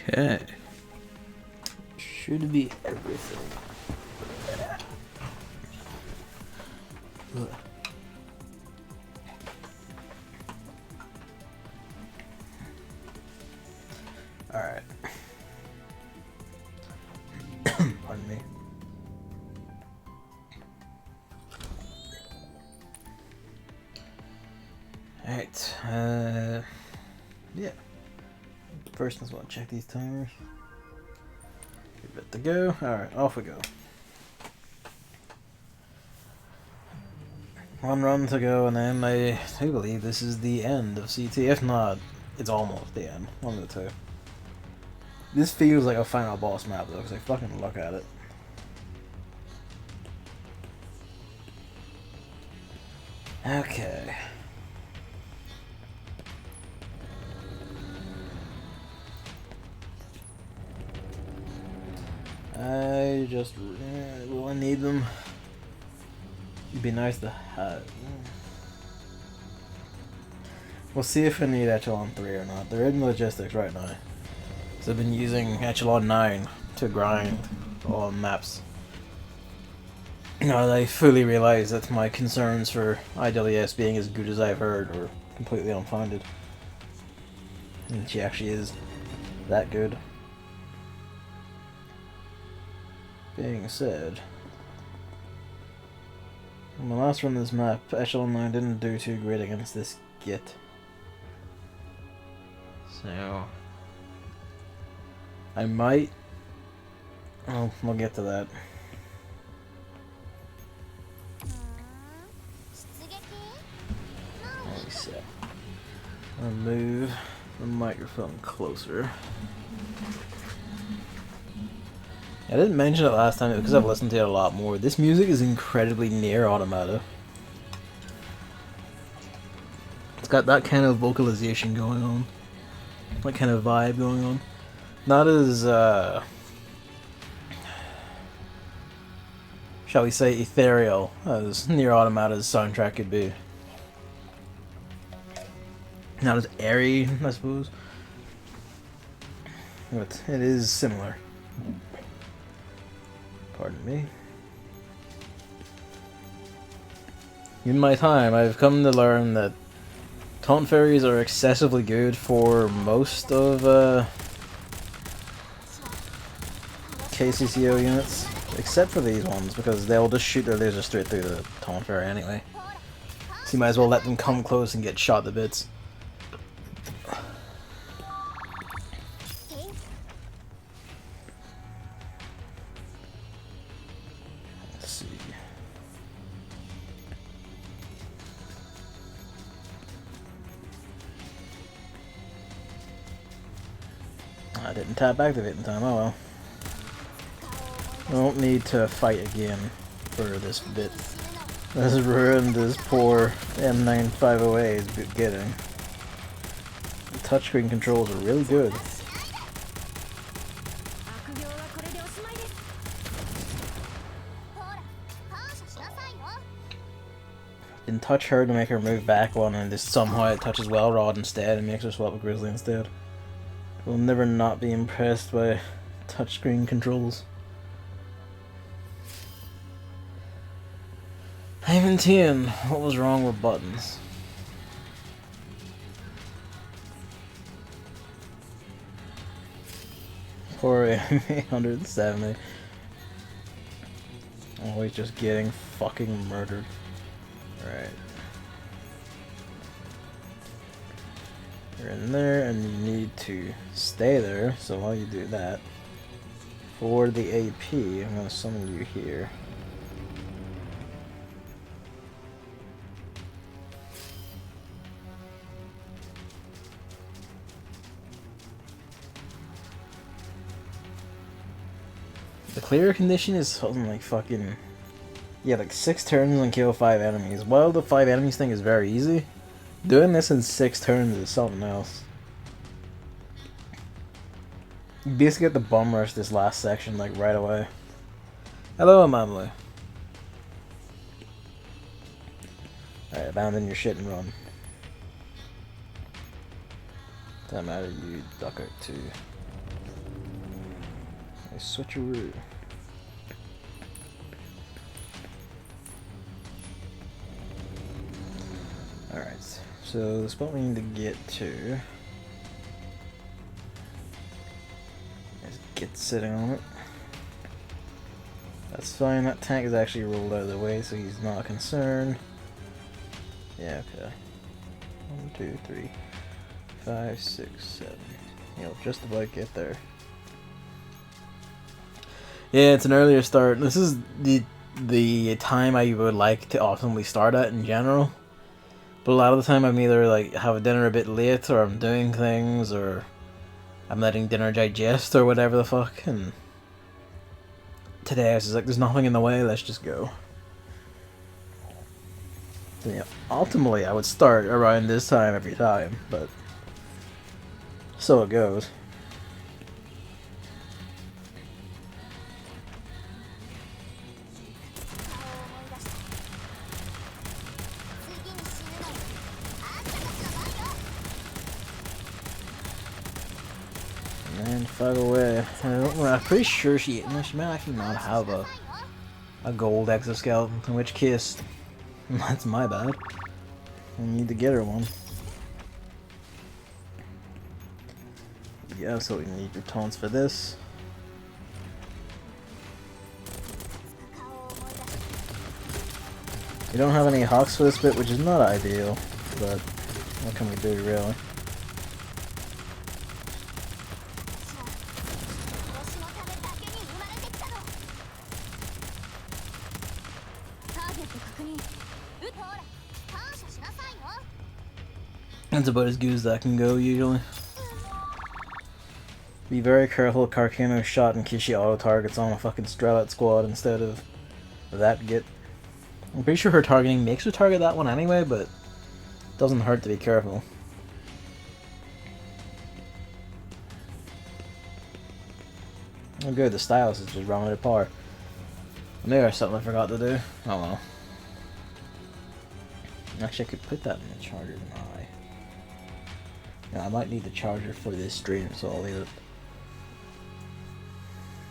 Okay. Should be everything. Ugh. Alright. Pardon me. Alright, yeah. First, let's want to check these timers. Give it to go. Alright, off we go. One run to go, and then I do believe this is the end of CT. If not, it's almost the end. One of the two. This feels like a final boss map, though, because I fucking look at it. Okay. I just will I need them. It'd be nice to have. We'll see if I need Echelon 3 or not. They're in logistics right now. So I've been using Echelon 9 to grind on maps. Now that I fully realize that my concerns for IWS being as good as I've heard are completely unfounded. And she actually is that good. Being said, on my last run of this map, Echelon 9 didn't do too great against this Git. So I might. Oh, we'll get to that. Set. I'll move the microphone closer. I didn't mention it last time because I've listened to it a lot more. This music is incredibly near Automata. It's got that kind of vocalization going on. That kind of vibe going on. Not as, shall we say, ethereal as Nier Automata's soundtrack could be. Not as airy, I suppose. But it is similar. Pardon me. In my time, I've come to learn that taunt fairies are excessively good for most of KCCO units, except for these ones, because they'll just shoot their laser straight through the taunt fairy anyway. So you might as well let them come close and get shot to bits. I didn't tap activate in time, oh well. I don't need to fight again for this bit. As ruined as poor M9508 is getting. The touchscreen controls are really good. Didn't touch her to make her move back one, and just somehow it touches Wellrod instead and makes her swap with Grizzly instead. Will never not be impressed by touchscreen controls. Ivan 10, what was wrong with buttons? Poor 870. Always just getting fucking murdered. Right. You're in there, and you need to stay there, so while you do that, for the AP, I'm going to summon you here. The clear condition is something like fucking... yeah, like 6 turns and kill 5 enemies. While the 5 enemies thing is very easy, doing this in 6 turns is something else. You basically get the bum rush this last section like right away. Hello, Mamlu. Alright, abandon your shit and run. Doesn't matter, you duck out too. A switcheroo. Alright, so the spot we need to get to is Git sitting on it. That's fine, that tank is actually rolled out of the way, so he's not a concern. Yeah, okay. 1, 2, 3, 5, 6, 7. He'll just about get there. Yeah, it's an earlier start. This is the time I would like to optimally start at in general. But a lot of the time I'm either like have dinner a bit late, or I'm doing things, or I'm letting dinner digest, or whatever the fuck. And today I was just like, there's nothing in the way, let's just go. So yeah, ultimately I would start around this time every time, but so it goes. And 5 away. I'm pretty sure she might actually not have a gold exoskeleton, in which case that's my bad. I need to get her one. You absolutely need your taunts for this. You don't have any hawks for this bit, which is not ideal, but what can we do, really? That's about as good as that can go, usually. Be very careful, Carcano shot in case she auto-targets on a fucking Strellet squad instead of that Git. I'm pretty sure her targeting makes her target that one anyway, but it doesn't hurt to be careful. Oh good, the stylus is just running at par. Maybe there's something I forgot to do. Oh well. Actually, I could put that in the charger, didn't I? Yeah, I might need the charger for this stream, so I'll leave it.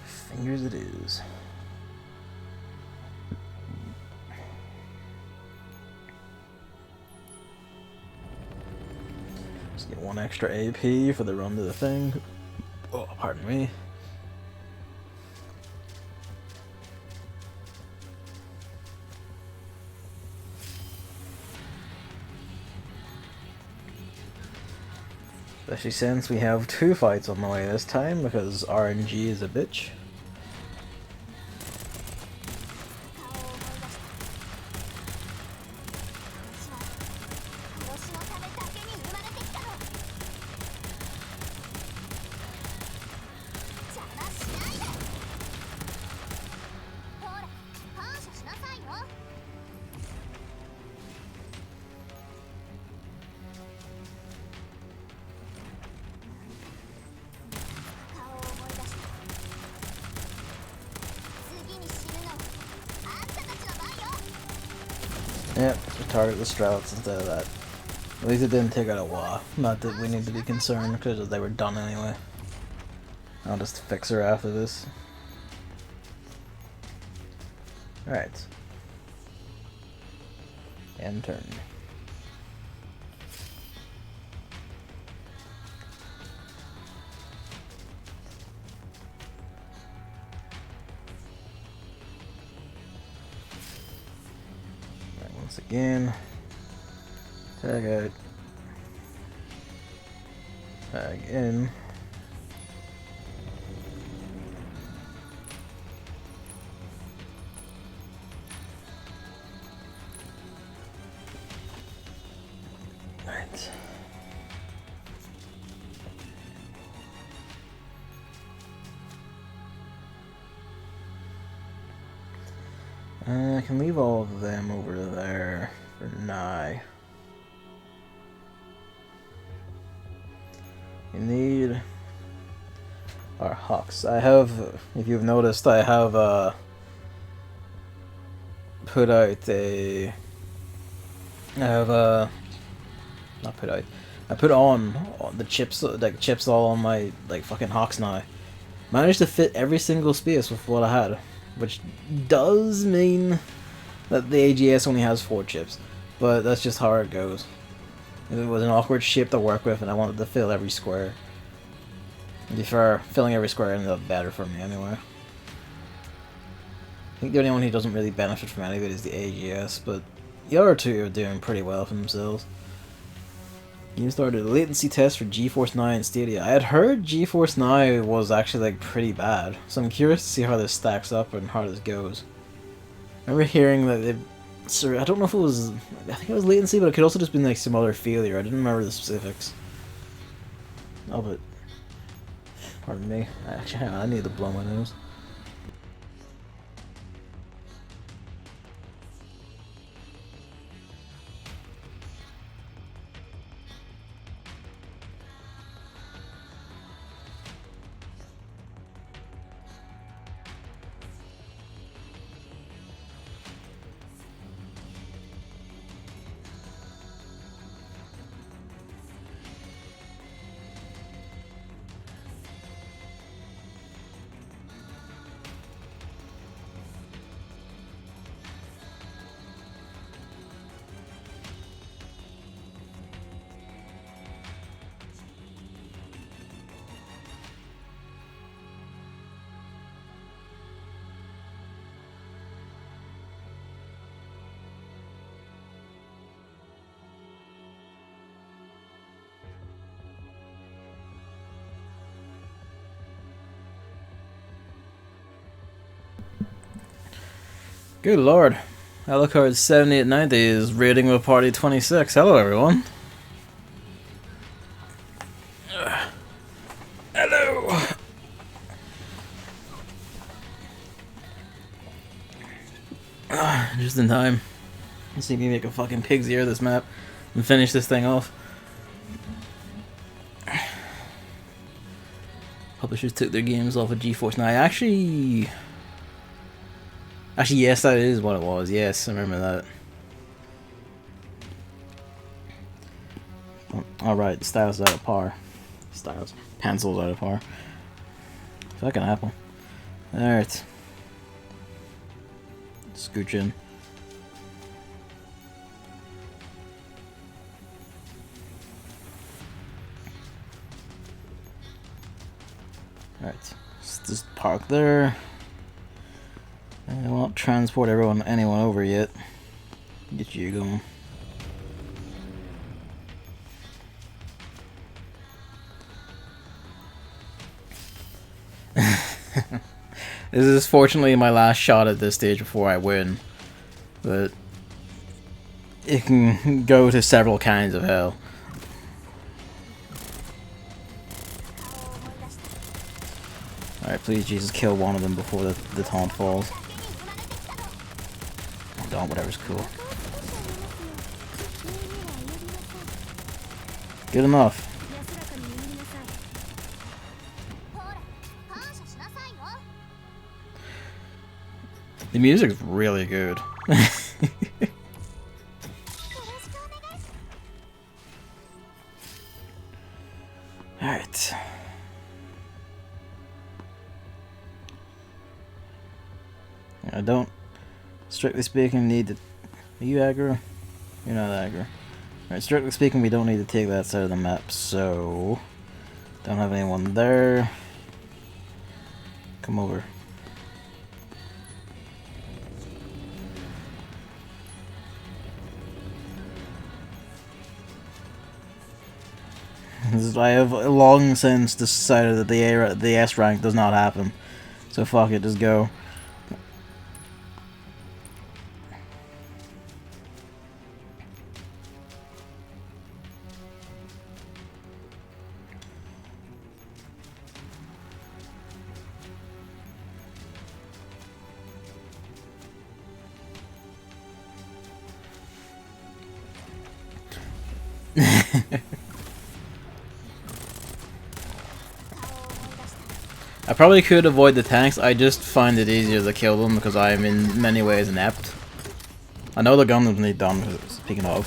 Fingers it is. Just get 1 extra AP for the run to the thing. Oh, pardon me. Especially since we have 2 fights on the way this time, because RNG is a bitch. Yep, just target the Strelets instead of that. At least it didn't take out a Wa. Not that we need to be concerned, because they were done anyway. I'll just fix her after this. Alright. End turn. Once again, tag out, tag in, right. I can leave all of them over there for Nye. You need our Hawks. I have, if you've noticed, I have put out a. Not put out. I put on the chips, like chips all on my like fucking Hawks now. Managed to fit every single space with what I had, which does mean that the AGS only has 4 chips, but that's just how it goes. It was an awkward shape to work with, and I wanted to fill every square. To be fair, filling every square ended up better for me anyway. I think the only one who doesn't really benefit from any of it is the AGS, but the other two are doing pretty well for themselves. You started a latency test for GeForce Now and Stadia. I had heard GeForce Now was actually like pretty bad, so I'm curious to see how this stacks up and how this goes. I remember hearing that it, I don't know if it was, I think it was latency, but it could also just been like some other failure. I didn't remember the specifics. Oh, but pardon me. Actually, hang on, I need to blow my nose. Good lord. Alucard 7890 is raiding with party 26. Hello everyone. Hello. Just in time. You see me make a fucking pig's ear this map and finish this thing off. Publishers took their games off of GeForce Now. Actually, yes, that is what it was. Yes, I remember that. Alright, Styles out of par. Pencil's out of par. Fucking apple. Alright. Scooch in. Alright. Let's just park there. I won't transport anyone over yet. Get you going. This is fortunately my last shot at this stage before I win, but it can go to several kinds of hell. Alright, please Jesus, kill one of them before the taunt falls. Don't, whatever's cool. Good enough. The music's really good. Alright. I don't, strictly speaking, need to... Are you aggro? You're not aggro. Alright, strictly speaking, we don't need to take that side of the map, so... Don't have anyone there. Come over. I have long since decided that the S rank does not happen. So fuck it, just go. I probably could avoid the tanks, I just find it easier to kill them because I am in many ways inept. I know the Gundams need done, speaking of.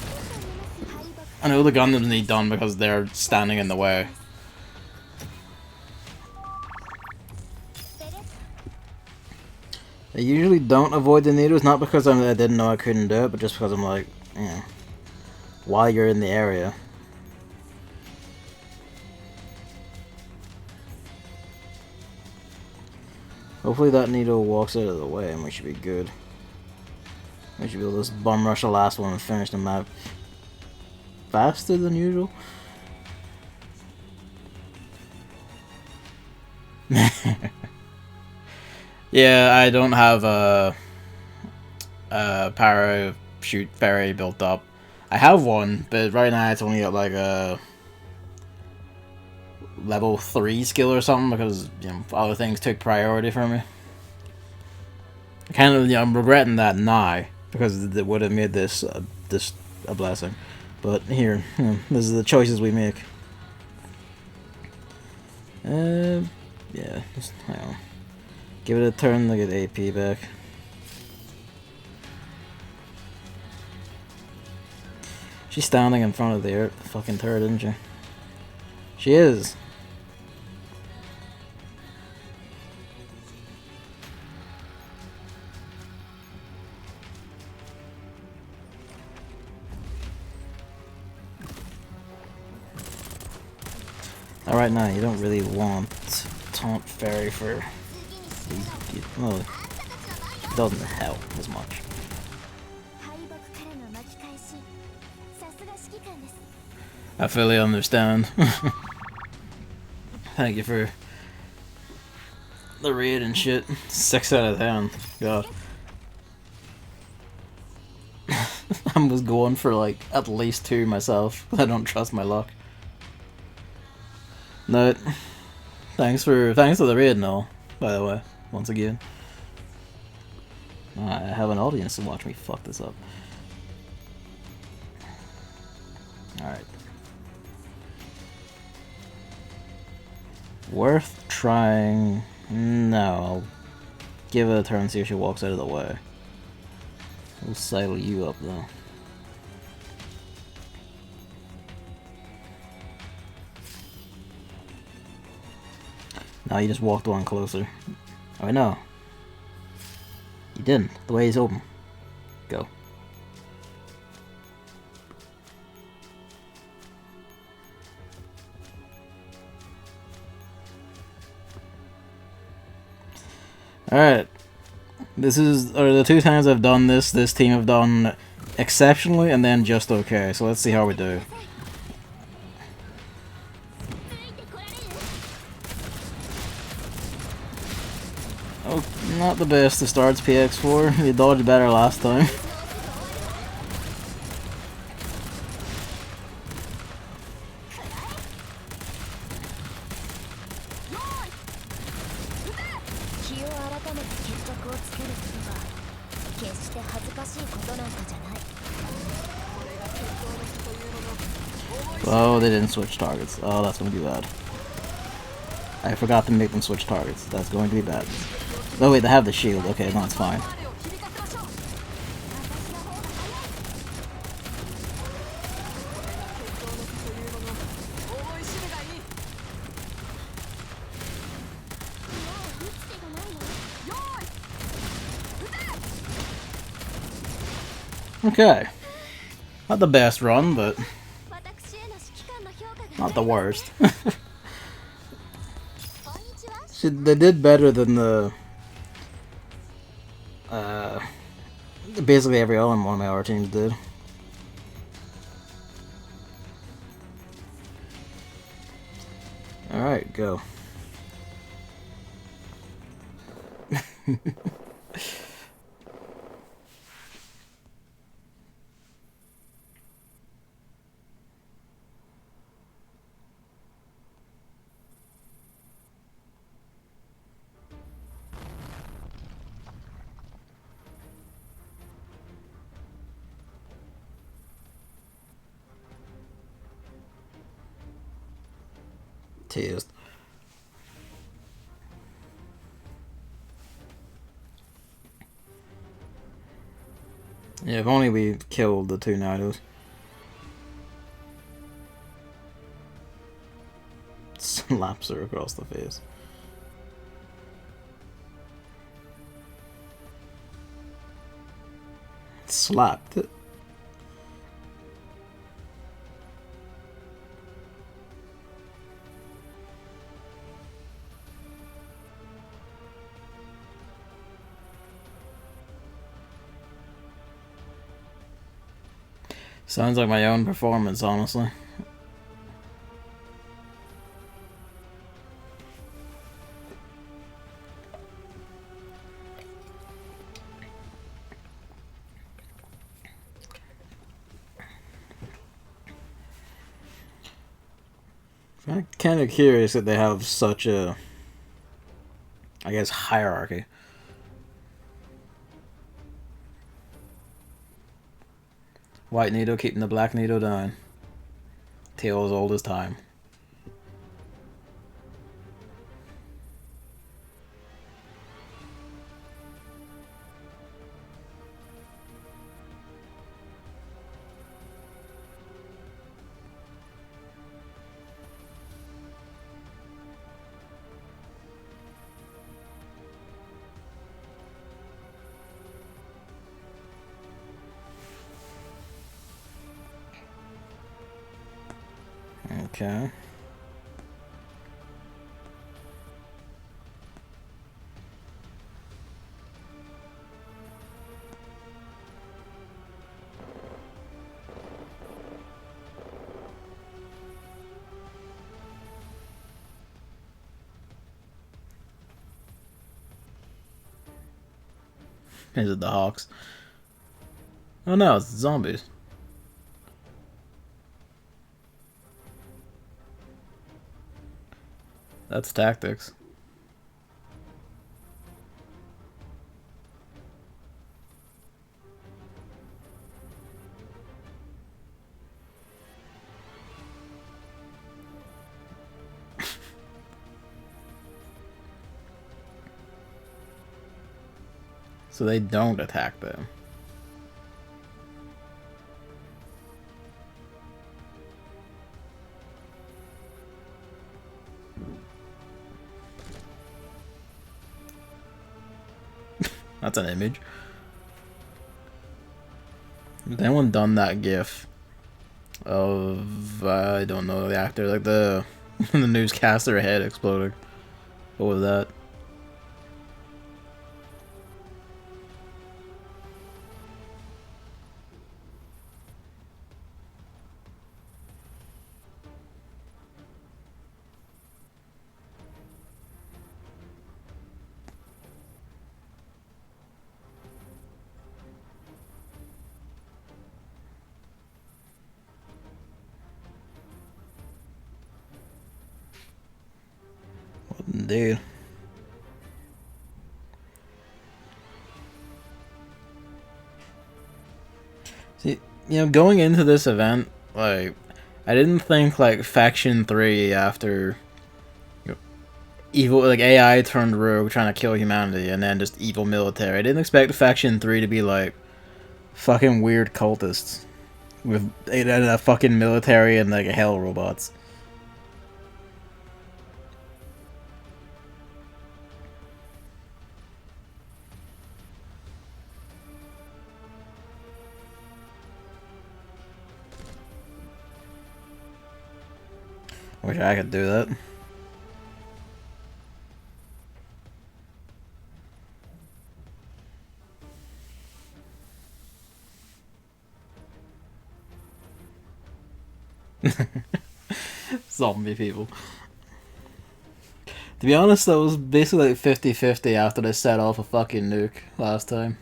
I know the Gundams need done because they're standing in the way. I usually don't avoid the needles, not because I didn't know I couldn't do it, but just because I'm like, you know, while you're in the area. Hopefully that needle walks out of the way and we should be good. We should be able to just bum rush the last one and finish the map faster than usual. Yeah, I don't have a parachute ferry built up. I have one, but right now it's only at like a level 3 skill or something because, you know, other things took priority for me. Kind of, you know, I'm regretting that now because it would have made this a blessing. But here, you know, this is the choices we make. Yeah, just hang on. Give it a turn to get AP back. She's standing in front of the fucking turret, isn't she? She is. Alright, now you don't really want taunt fairy for. Well, it doesn't help as much. I fully understand. Thank you for the raid and shit. 6 out of 10. God. I was going for like at least 2 myself. I don't trust my luck. No. Thanks for the raid and all, by the way, once again. I have an audience to watch me fuck this up. Alright. Worth trying. No, I'll give it a turn and see if she walks out of the way. We'll sail you up though. No, you just walked one closer. Oh, I know. You didn't. The way is open. Go. Alright. This is the 2 times I've done this team have done exceptionally and then just okay. So let's see how we do. Oh, not the best to start PX4. You dodged better last time. Oh, they didn't switch targets. Oh, that's going to be bad. I forgot to make them switch targets. That's going to be bad. Oh wait, they have the shield. Okay, no, it's fine. Okay. Not the best run, but not the worst. They did better than the basically every other one of our teams did. Alright, go. Tears. Yeah, if only we killed the 2 Nytos. Slaps her across the face. slapped. Sounds like my own performance, honestly. I'm kind of curious that they have such a, I guess, hierarchy. White Nyto keeping the black Nyto down. Tale as old as time. Okay. Is it the Hawks? Oh no, it's zombies. That's tactics. So they don't attack them. That's an image. Has anyone done that gif of, I don't know, the actor, like the the newscaster head exploding? What was that? Indeed. See, you know, going into this event, like, I didn't think, like, Faction 3 after, you know, evil, like, AI turned rogue trying to kill humanity, and then just evil military. I didn't expect Faction 3 to be, like, fucking weird cultists with a fucking military and, like, hell robots. Wish I could do that. Zombie people. To be honest, that was basically like 50-50 after they set off a fucking nuke last time.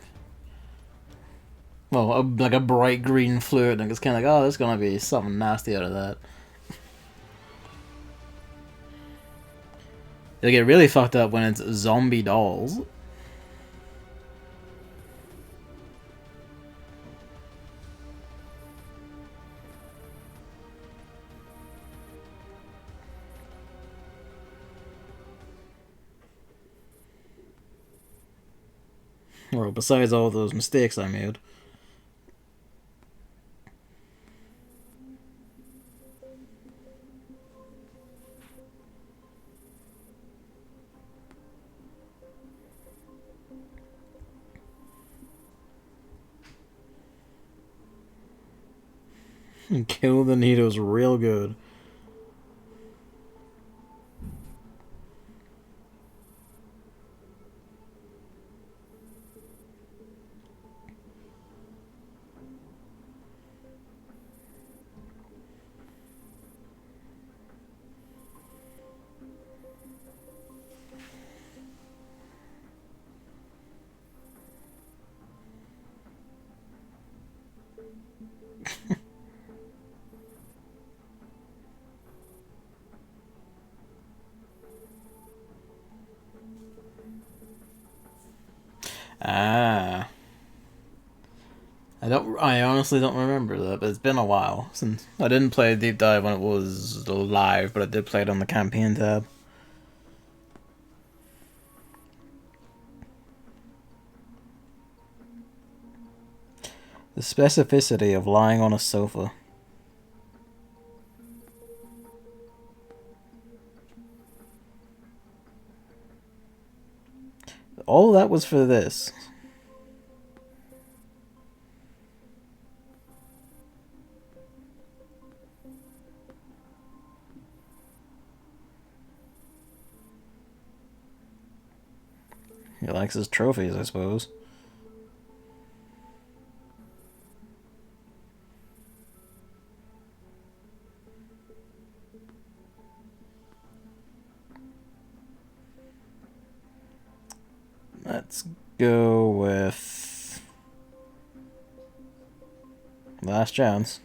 Well, like a bright green fluid, and it's kind of like, oh, there's gonna be something nasty out of that. They get really fucked up when it's zombie dolls. Well, besides all those mistakes I made. Kill the Nytos real good. Ah. I honestly don't remember that, but it's been a while since I didn't play Deep Dive when it was live, but I did play it on the campaign tab. The specificity of lying on a sofa. All that was for this. He likes his trophies, I suppose. Let's go with Last Chance.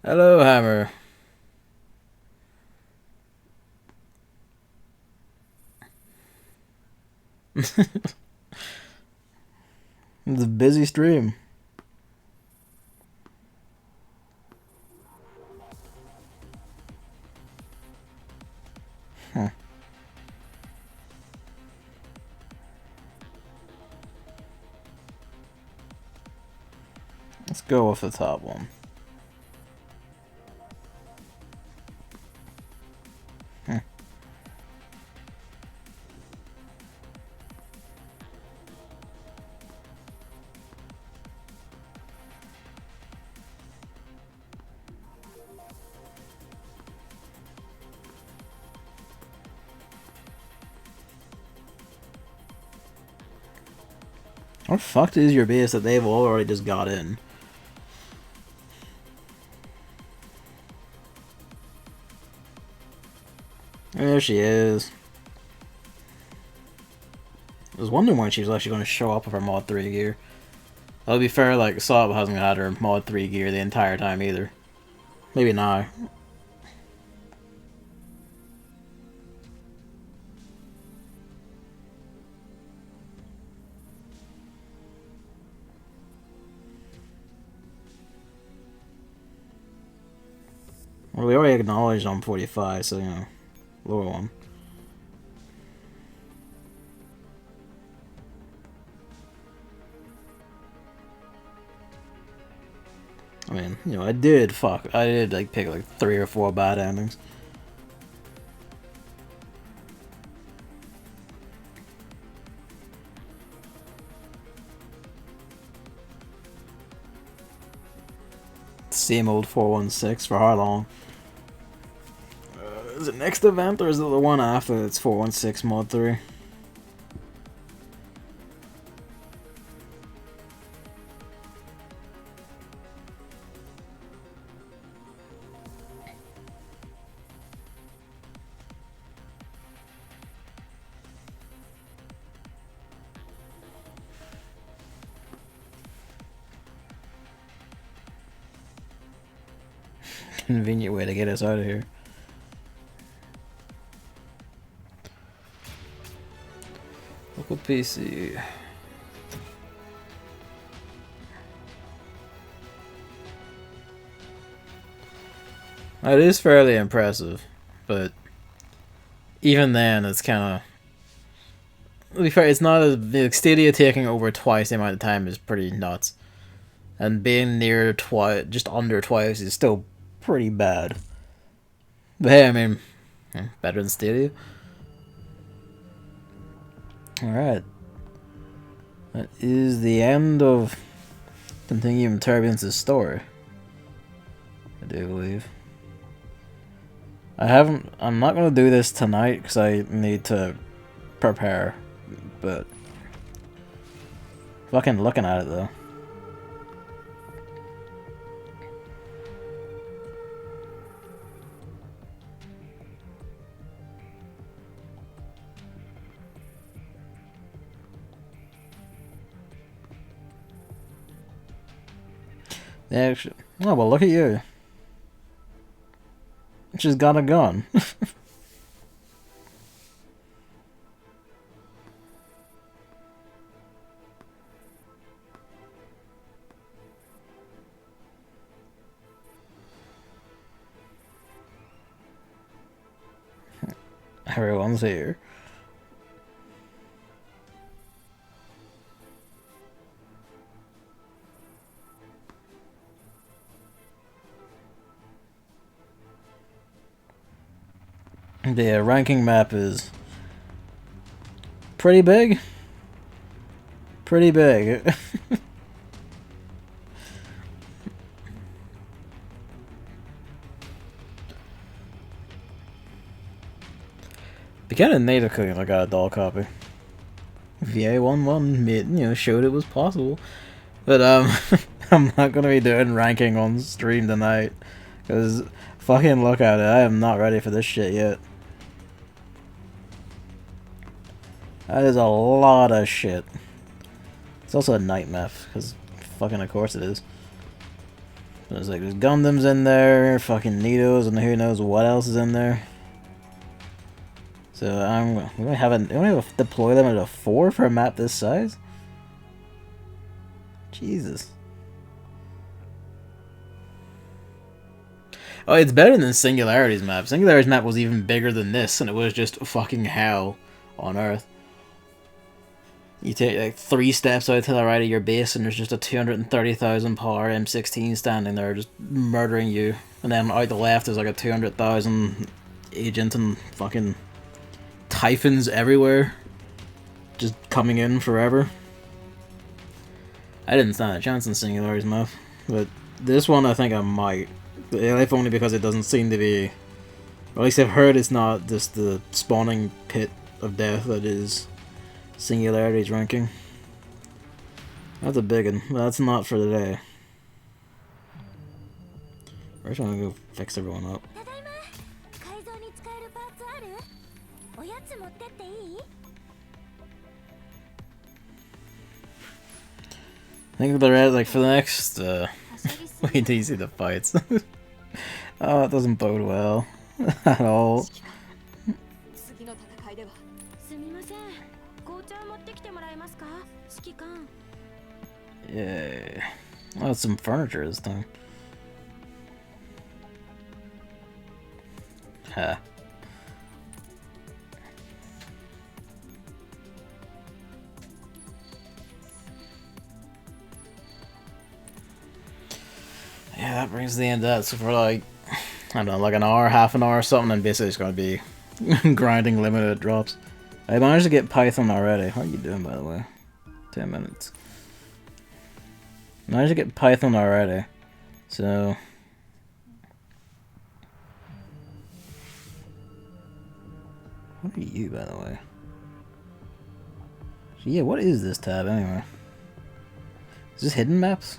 Hello, Hammer. It's a busy stream. Let's go with the top one. What fucked is your base that they've already just got in? There she is. I was wondering when she was actually going to show up with her Mod 3 gear. I'll be fair, like, Saab hasn't had her Mod 3 gear the entire time either. Maybe now. Well, we already acknowledged on 45, so, you know, lower one. I mean, you know, I did, like, pick, like, 3 or 4 bad endings. Same old 416 for how long? Is it next event or is it the one after it's 416 Mod 3? Convenient way to get us out of here. Local PC. It is fairly impressive, but even then, it's kind of. To be fair, it's not as. Like, Stadia taking over twice the amount of time is pretty nuts. and being near twice, just under twice, is still pretty bad. But hey, I mean, better than Stadia. Alright. That is the end of Continuum Turbulence's story, I do believe. I'm not going to do this tonight because I need to prepare, but fucking looking at it though. Actually, oh well, look at you. She's got a gun. Everyone's here. The ranking map is pretty big. Pretty big. Beginning Nyto cooking like a doll copy. VA11 showed it was possible. But I'm not gonna be doing ranking on stream tonight. Cause fucking look at it, I am not ready for this shit yet. That is a lot of shit. It's also a night map, because fucking of course it is. There's like there's Gundams in there, fucking Nytos, and who knows what else is in there. So we only have to deploy them at a 4 for a map this size? Jesus. Oh, it's better than Singularity's map. Singularity's map was even bigger than this, and it was just fucking hell on Earth. You take like 3 steps out to the right of your base, and there's just a 230,000 power M16 standing there, just murdering you. And then out the left, there's like a 200,000 agent and fucking Typhons everywhere, just coming in forever. I didn't stand a chance in Singularity's map, but this one I think I might. If only because it doesn't seem to be. Or at least I've heard it's not just the spawning pit of death that is Singularity's ranking. That's a big one. That's not for today. We're just gonna go fix everyone up. I think the red, like for the next, wait till you see the fights. Oh, it doesn't bode well at all. Yeah. Oh, it's some furniture this time. Ha. Yeah, that brings the end of that. So for like, I don't know, like an hour, half an hour or something, and basically it's going to be grinding limited drops. I managed to get Python already. How are you doing, by the way? 10 minutes. I managed to get Python already. So... what are you, by the way? So yeah, what is this tab, anyway? Is this hidden maps?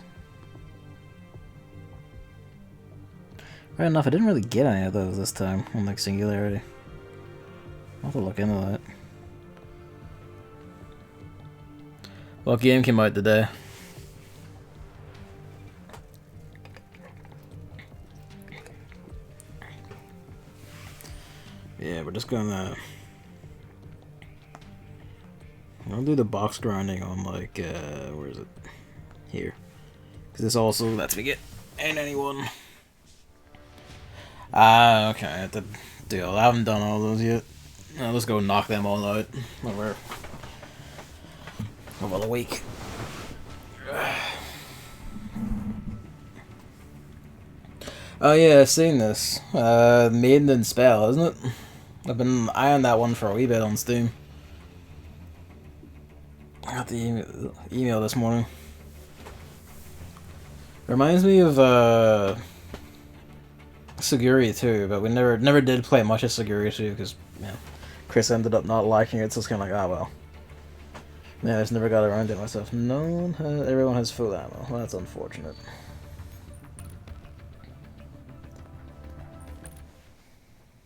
Right enough, I didn't really get any of those this time on like Singularity. I'll have to look into that. What game came out today? Yeah, we're just gonna... I'll do the box grinding on like, where is it? Here. Because this also lets me get in anyone. Ah, okay, the deal. I haven't done all those yet. I'll just go knock them all out over a week. Oh yeah, I've seen this. Maiden and Spell, isn't it? I've been eyeing that one for a wee bit on Steam. I got the email this morning. Reminds me of Seguri too, but we never did play much of Seguri too because Chris ended up not liking it, so it's kind of like, ah well. Yeah, I just never got around to it myself. Everyone has full ammo. Well, that's unfortunate.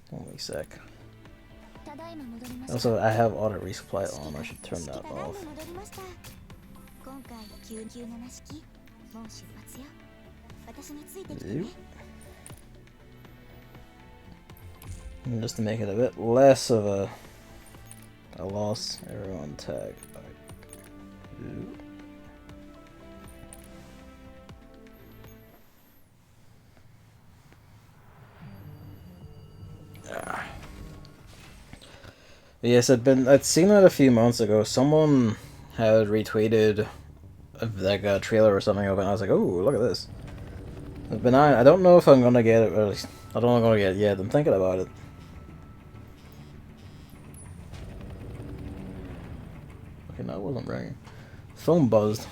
Only a sec. Also, I have auto resupply on. I should turn that off. And just to make it a bit less of a loss, everyone tag. Yes, I'd seen that a few months ago. Someone had retweeted like a trailer or something of it, and I was like, "Oh, look at this!" I don't know if I'm gonna get it. Or at least I don't know if I'm gonna get it yet. I'm thinking about it. Okay, no, it wasn't ringing. Phone buzzed.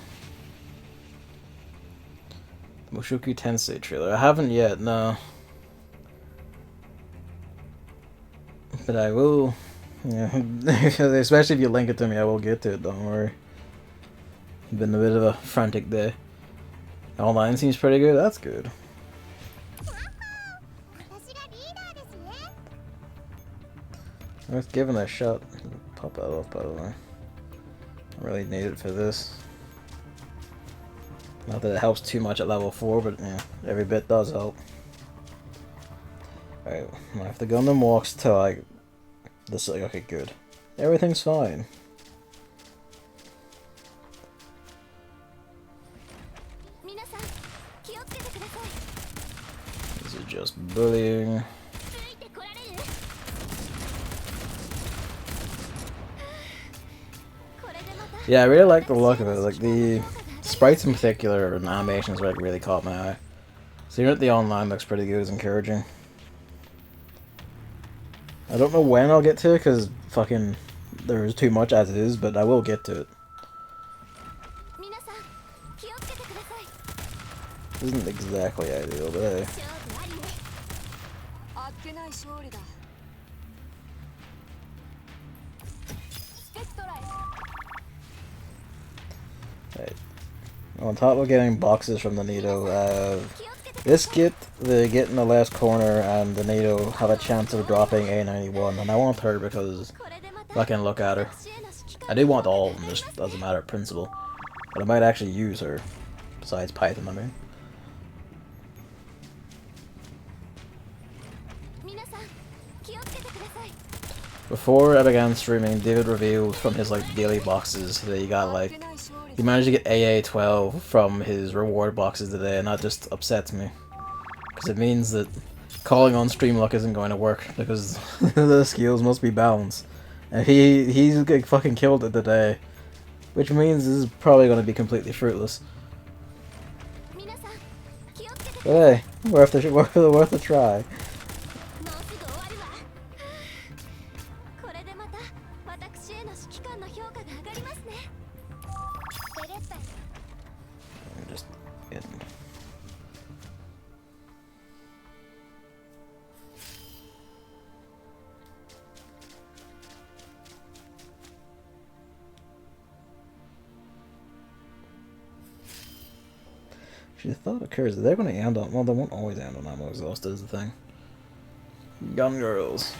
The Mushoku Tensei trailer. I haven't yet. No, but I will. Yeah, especially if you link it to me, I will get to it, don't worry. Been a bit of a frantic day. Online seems pretty good, that's good. Worth giving it a shot. Pop that off, by the way. I really need it for this. Not that it helps too much at level 4, but yeah, every bit does help. Alright, I have to go on the walks till I... This, okay, good. Everything's fine. This is just bullying. Yeah, I really like the look of it. Like the sprites in particular and animations like really caught my eye. Seeing it the online looks pretty good, is encouraging. I don't know when I'll get to it because fucking there's too much as it is, but I will get to it. Isn't exactly ideal, but hey. Right. On top of getting boxes from the Nyto, this kit, the Get in the Last Corner, and the Nyto have a chance of dropping A91, and I want her because I can look at her. I do want all of them, just as a matter of principle, but I might actually use her, besides Python, I mean. Before I began streaming, David revealed from his like daily boxes that he got like, he managed to get AA12 from his reward boxes today, and that just upsets me. Because it means that calling on stream luck isn't going to work, because the skills must be balanced. And he's fucking killed it today. Which means this is probably going to be completely fruitless. But hey, worth a try. The thought occurs that they're going to end on... Well, they won't always end on ammo exhausted is the thing. Gun Girls.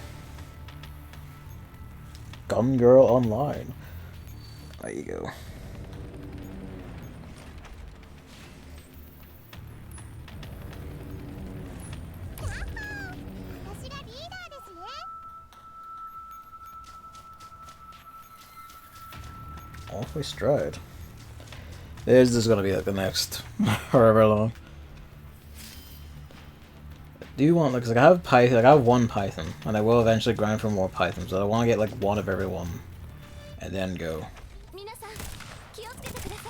Gun Girl Online. There you go. Awfully stride. This is gonna be like the next however long. Do you want like I have Python, like I have one Python, and I will eventually grind for more Pythons, but I want to get like one of every one, and then go.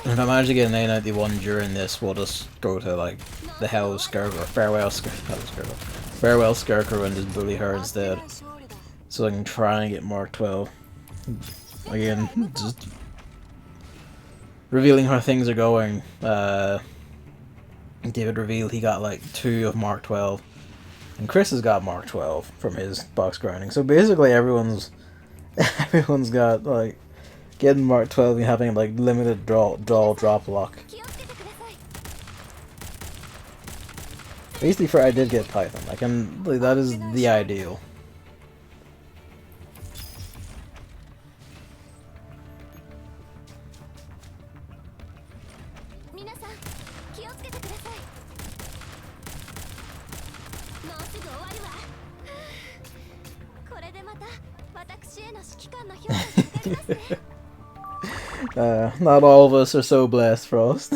And if I manage to get an A91 during this, we'll just go to like the Hell Scarecrow, Farewell Scarecrow and just bully her instead. So I can try and get Mark 12. Again, just revealing how things are going. David revealed he got like 2 of Mark 12. And Chris has got Mark 12 from his box grinding. So basically everyone's got like getting Mark 12 and having like limited drop luck. Basically, I did get Python. I can like, that is the ideal. Not all of us are so blessed, Frost.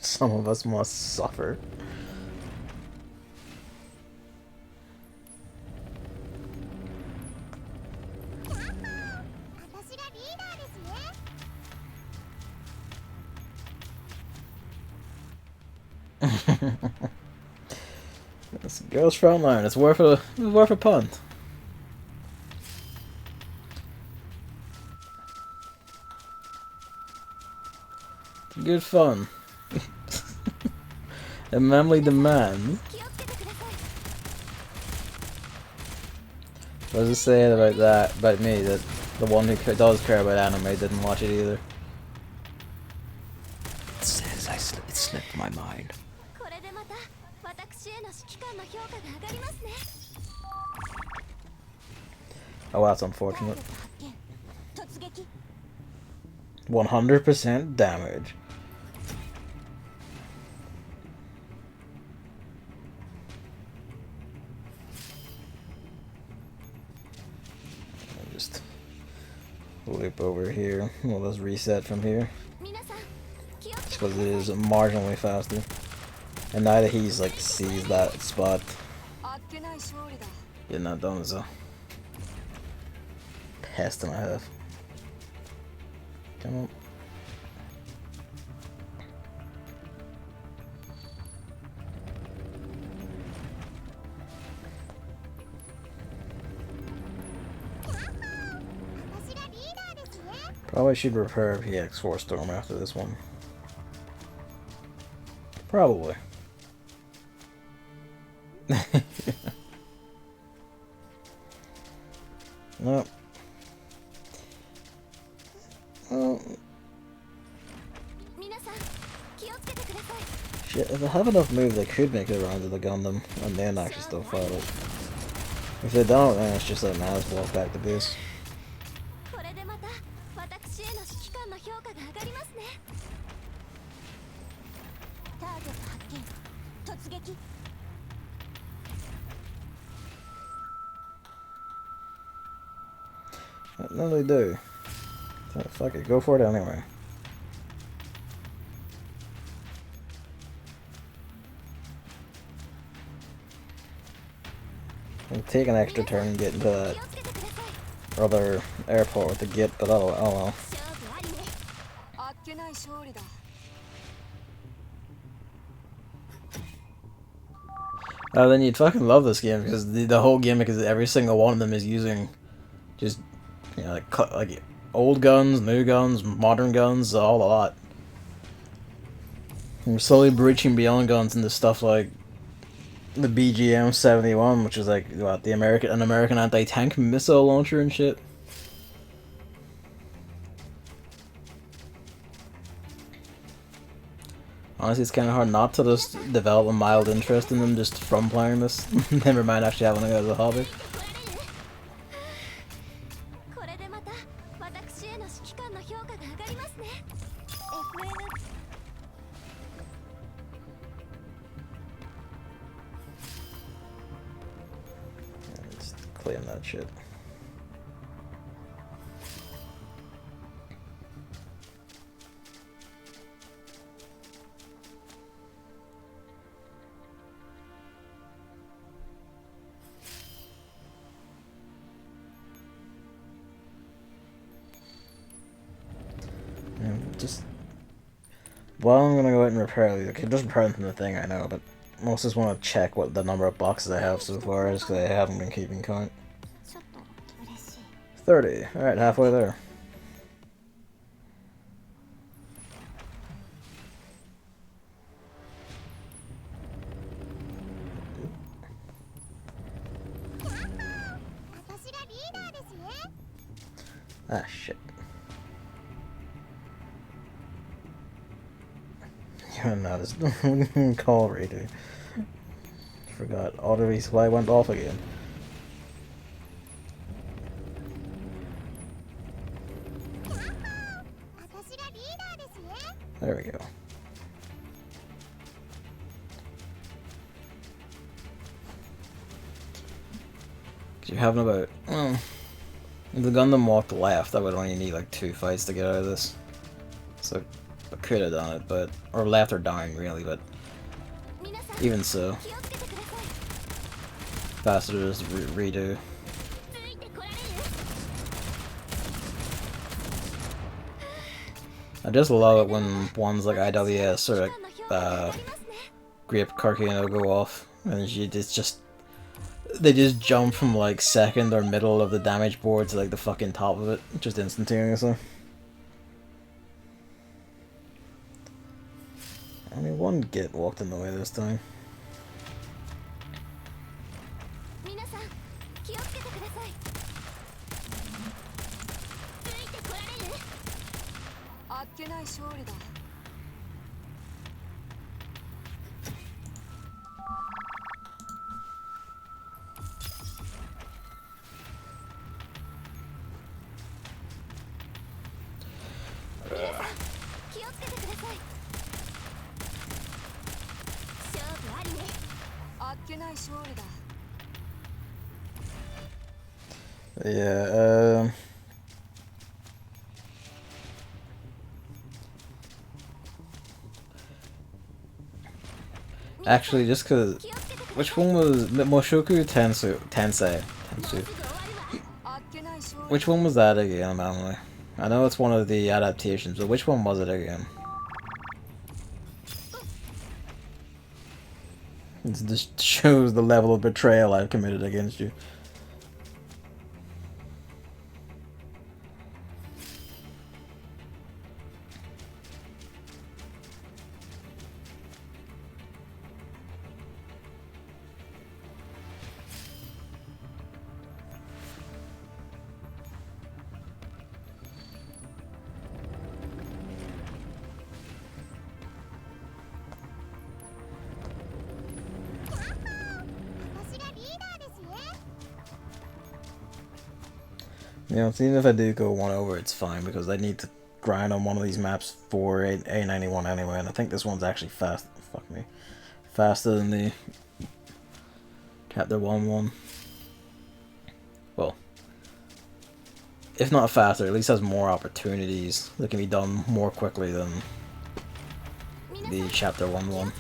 Some of us must suffer. This girl's Frontline. It's worth a punt. It's good fun. A manly demand. What does it say about that? About me? That the one who does care about anime didn't watch it either. It says it slipped my mind. Oh, that's unfortunate. 100% damage. I'll just loop over here. Well, let's reset from here. Because it is marginally faster. And neither he's like sees that spot. Getting that done is a pest and a half. Come on. Probably should repair PX4 Storm after this one. Probably. Nope. Oh. Shit, if they have enough moves, they could make it around to the Gundam and then actually still fight it. If they don't, then it's just like Maz walk back to base. No, they do. So, fuck it, go for it anyway. It'll take an extra turn getting to that other airport with the git, but oh well. Then you'd fucking love this game because the whole gimmick is that every single one of them is using just, you know, like old guns, new guns, modern guns, all a lot. And we're slowly breaching beyond guns into stuff like the BGM-71, which is like what, an American anti-tank missile launcher and shit. Honestly, it's kind of hard not to just develop a mild interest in them just from playing this. Never mind actually having it as a hobby. Just claim that shit. Just... Well, I'm gonna go ahead and repair these. I can just repair them from the thing, I know, but I also just want to check what the number of boxes I have so far is, because I haven't been keeping count. 30. Alright, halfway there. Ah, shit. You're not as call reader. Forgot. Auto resupply went off again. There we go. You're having about... if the Gundam walked left, I would only need like 2 fights to get out of this. So I could have done it, but... Or left or down, really, but... Even so. Faster to just redo. I just love it when ones like IWS or like, Grape Carcano go off, and it's just... They just jump from like second or middle of the damage board to like the fucking top of it, just instantaneously. Only one Git walked in the way this time. Yeah, actually, just cause... Which one was... Moshoku Tensei? Which one was that again, Emily? I know it's one of the adaptations, but which one was it again? It just shows the level of betrayal I've committed against you. You know, even if I do go 1 over, it's fine, because I need to grind on one of these maps for A91 anyway, and I think this one's actually faster than the Chapter 1-1. Well, if not faster, at least has more opportunities that can be done more quickly than the Chapter 1-1.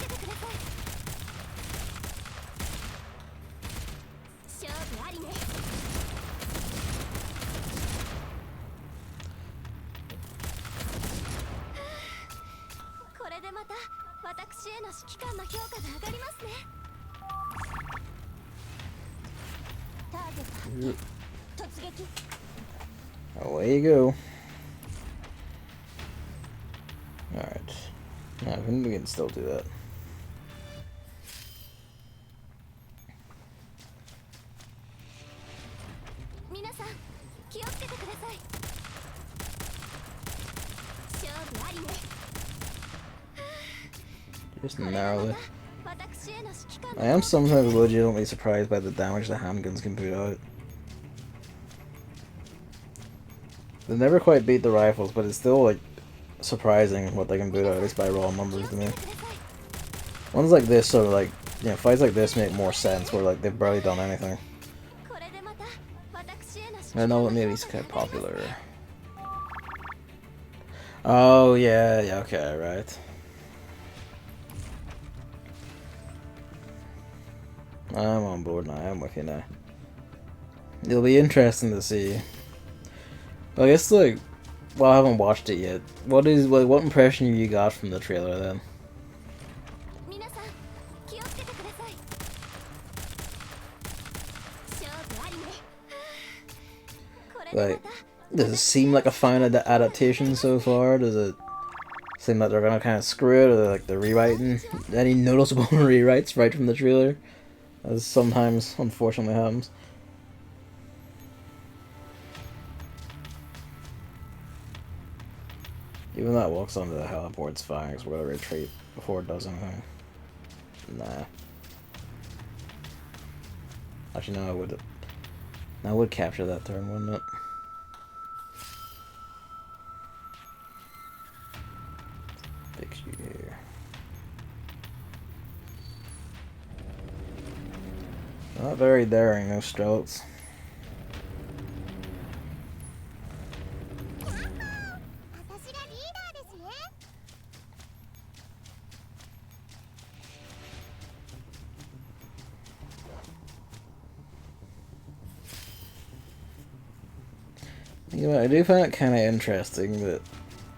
Away you go. Alright. Yeah, I think we can still do that. Just narrowly. I am sometimes legitimately surprised by the damage the handguns can put out. They never quite beat the rifles, but it's still like surprising what they can put out, at least by raw numbers to me. Ones like this sort of like, you know, fights like this make more sense, where like they've barely done anything. I know that maybe it's kind of popular. Oh yeah, okay, right. I'm on board now, I'm with you now. It'll be interesting to see. I guess, like, Well, I haven't watched it yet. What impression have you got from the trailer then? Like, does it seem like a fine adaptation so far? Does it seem like they're gonna kind of screw it, or like they're rewriting? Any noticeable rewrites right from the trailer? As sometimes, unfortunately, happens. Even that walks onto the heliport's fine, because we're gonna retreat before it does anything. Nah. Actually, no, I would capture that turn, wouldn't it? Fix you here. Not very daring, no strokes. You know, I do find it kind of interesting that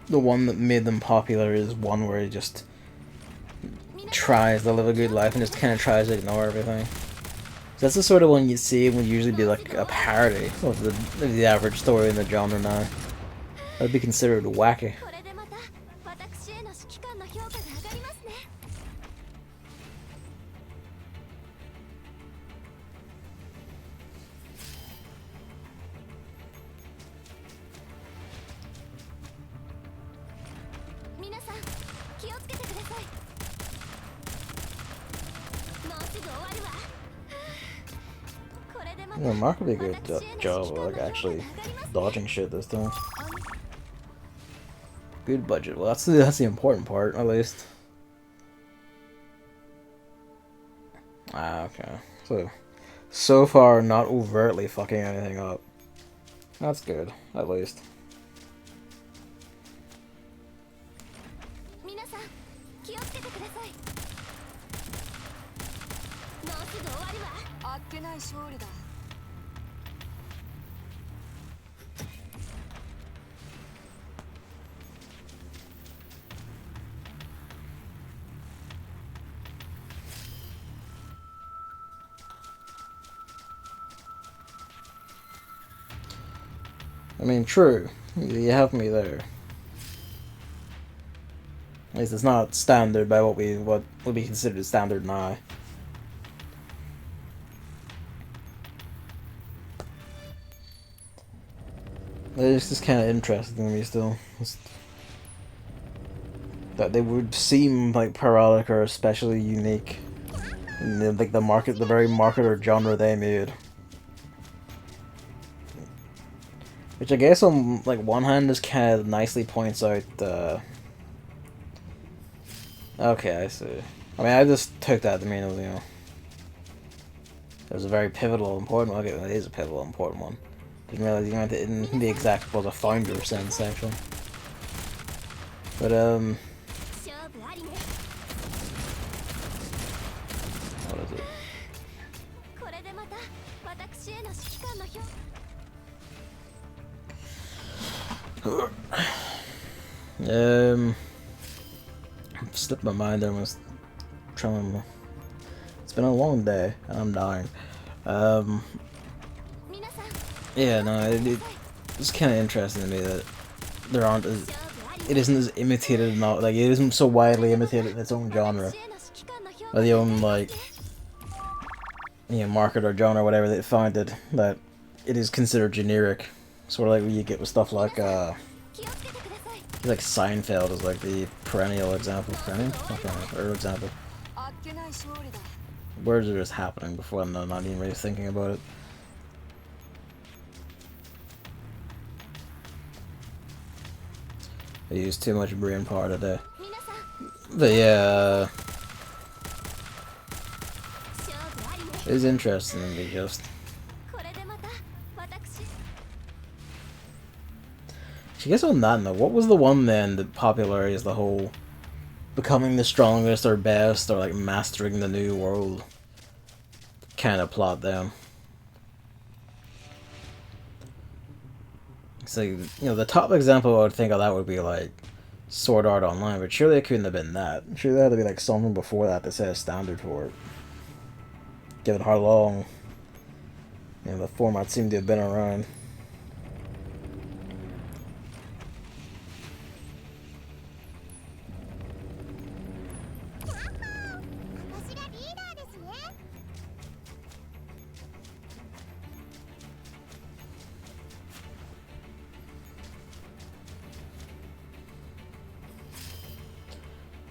the one that made them popular is one where he just tries to live a good life and just kind of tries to ignore everything. So that's the sort of one you see and would usually be like a parody of the average story in the genre now. That would be considered wacky. Remarkably good job of like actually dodging shit this time. Good budget. Well, that's the important part, at least. Ah, okay. So far, not overtly fucking anything up. That's good, at least. I mean, true. You have me there. At least it's not standard by what would be considered standard now. It's just kind of interesting to me still. That they would seem like parodic or especially unique. In like the very market or genre they made. Which I guess on like one hand just kind of nicely points out okay, I see. I mean, I just took that to mean it was a very pivotal, important one. Okay, it is a pivotal, important one. Didn't realize you meant it in the exact, well, the founder sense, actually. But, what is it? Slipped my mind there. I was trying to... It's been a long day, and I'm dying. Yeah, no, it's kind of interesting to me that there aren't as... It isn't as imitated, like, it isn't so widely imitated in its own genre. Or the own, like... market or genre, whatever they found it, that it is considered generic. Sort of like what you get with stuff like, like Seinfeld is like the perennial example. Example. Words are just happening before I'm not even really thinking about it. I use too much brain power today. But yeah, it's interesting to me just. I guess on that note, what was the one then that popularized the whole becoming the strongest or best or like mastering the new world kind of plot then? So, you know, the top example I would think of that would be like Sword Art Online, but surely it couldn't have been that. Surely there had to be like something before that that set a standard for it. Given how long, you know, the format seemed to have been around.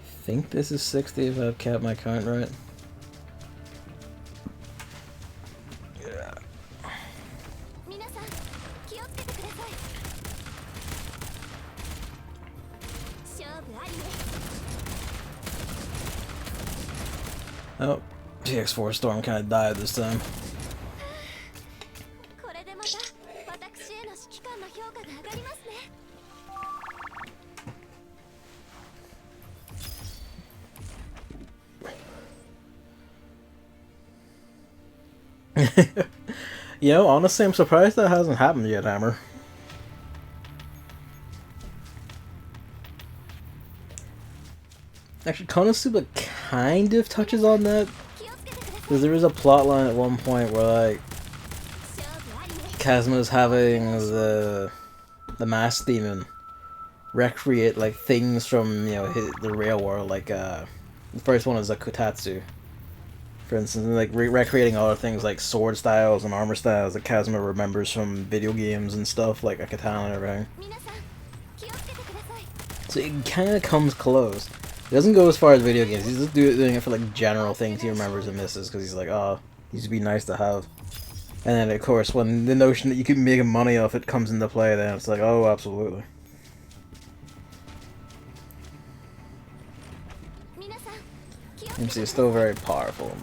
I think this is 60 if I've kept my count right. Yeah. Oh, TX4 Storm kind of died this time. You know, honestly, I'm surprised that hasn't happened yet, Hammer. Actually, Konosuba kind of touches on that. Because there is a plot line at one point where, like, Kazuma's having the mass demon recreate, like, things from, you know, the real world. Like, the first one is a Kotatsu. For instance, like recreating other things like sword styles and armor styles that Kazuma remembers from video games and stuff, like a katana and everything. So it kind of comes close. It doesn't go as far as video games. He's just doing it for like general things he remembers and misses because he's like, oh, these would be nice to have. And then of course, when the notion that you can make money off it comes into play, then it's like, oh, absolutely. MC is still very powerful.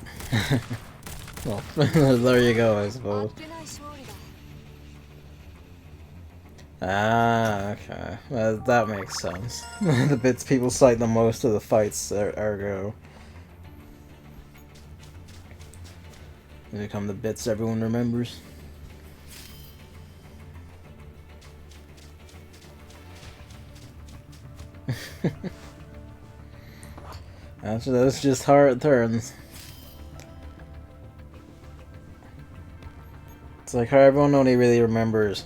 Well, there you go, I suppose. Ah, okay. Well, that makes sense. The bits people cite the most of the fights, ergo. They become the bits everyone remembers. That's just how it turns. It's like how everyone only really remembers.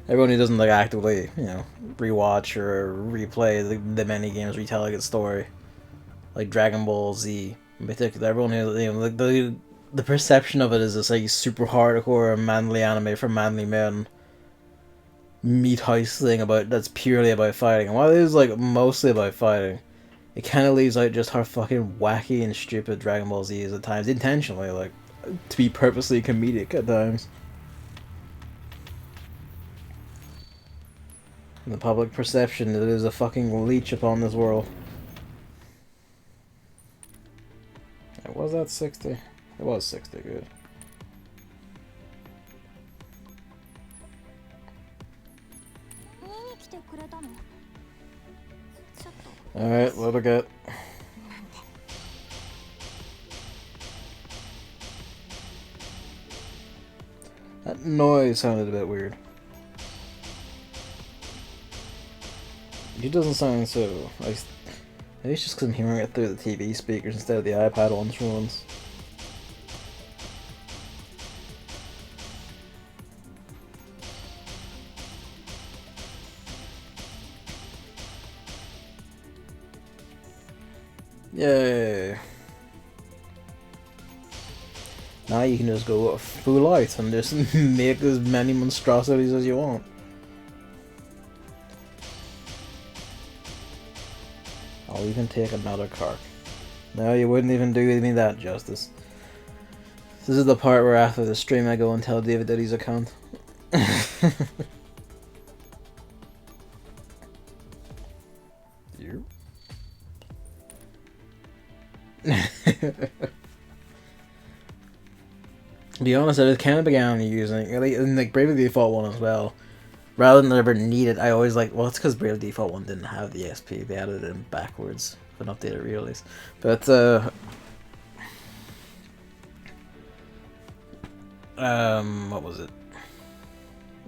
Everyone who doesn't like actively, you know, rewatch or replay the many games retelling its story, like Dragon Ball Z in particular. Everyone who, you know, like the perception of it is this like super hardcore manly anime for manly men meat heist thing about that's purely about fighting. And while it is like mostly about fighting, it kind of leaves out just how fucking wacky and stupid Dragon Ball Z is at times, intentionally, like to be purposely comedic at times. The public perception that it is a fucking leech upon this world. Was that 60? It was 60, good. Alright, let her get. That noise sounded a bit weird. It doesn't sound so. Maybe it's just because I'm hearing it through the TV speakers instead of the iPad ones for once. Yay! Now you can just go full out and just make as many monstrosities as you want. I'll even take another cart. No, you wouldn't even do me that justice. This is the part where after the stream I go and tell David that he's a cunt. You? To be honest, I just kind of began using like Bravely Default 1 as well. Rather than ever need it, I always like, well, it's because Bravely Default 1 didn't have the SP. They added it in backwards for an updated re-release. But, what was it?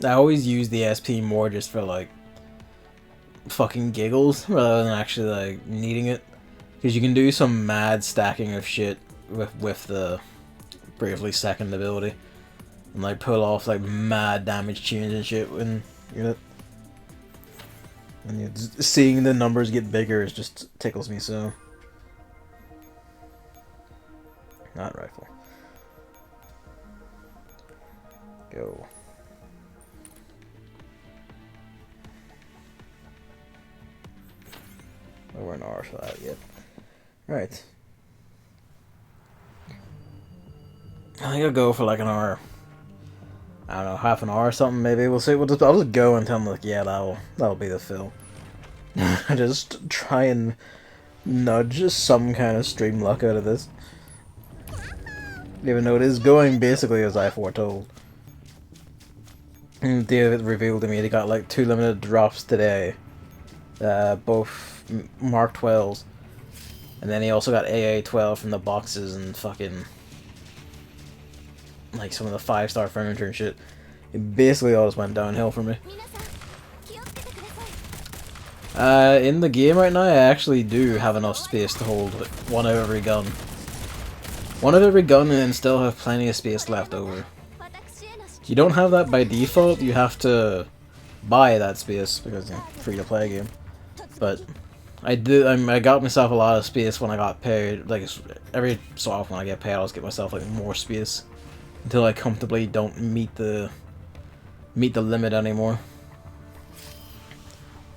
I always use the SP more just for like fucking giggles rather than actually like needing it, because you can do some mad stacking of shit with the Bravely Second ability and like pull off like mad damage chains and shit when you're seeing the numbers get bigger. It just tickles me so. Not rifle. Go. Oh, we're in R for that yet. Right. I think I'll go for like an hour. I don't know, half an hour or something maybe. We'll see. I'll just go and tell them like, yeah, that'll be the fill. Just try and nudge some kind of stream luck out of this. Even though it is going basically as I foretold. David revealed to me they got like 2 limited drops today. Both Mark 12s. And then he also got AA 12 from the boxes and fucking like some of the 5-star furniture and shit. It basically all just went downhill for me. In the game right now, I actually do have enough space to hold one of every gun. One of every gun and then still have plenty of space left over. You don't have that by default, you have to buy that space because it's a free-to-play game. But I got myself a lot of space when I got paid. Like every so often when I get paid, I'll just get myself like more space until I comfortably don't meet the limit anymore.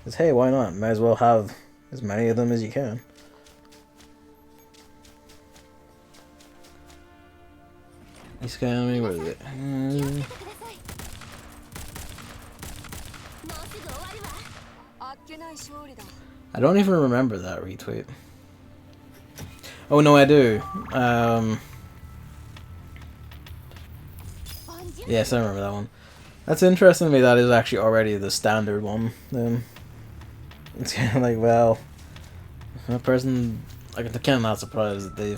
Cause hey, why not? Might as well have as many of them as you can. This guy on me, where is it? I don't even remember that retweet. Oh no, I do. Yes, I remember that one. That's interesting to me. That is actually already the standard one. Then it's kind of like, well, a person, like, I'm kind of not surprised that they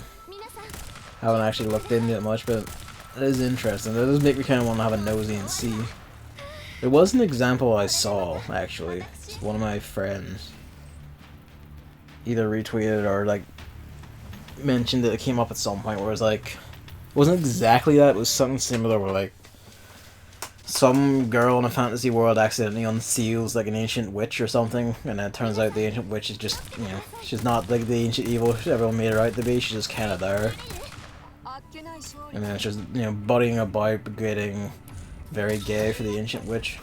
haven't actually looked into it much, but it is interesting. That does make me kind of want to have a nosy and see. There was an example I saw, actually. It's one of my friends either retweeted or, like, mentioned that it came up at some point where it was like, it wasn't exactly that, it was something similar where, like, some girl in a fantasy world accidentally unseals, like, an ancient witch or something, and then it turns out the ancient witch is just, you know, she's not, like, the ancient evil everyone made her out to be, she's just kind of there. And then it's just, you know, buddying about, getting very gay for the ancient witch.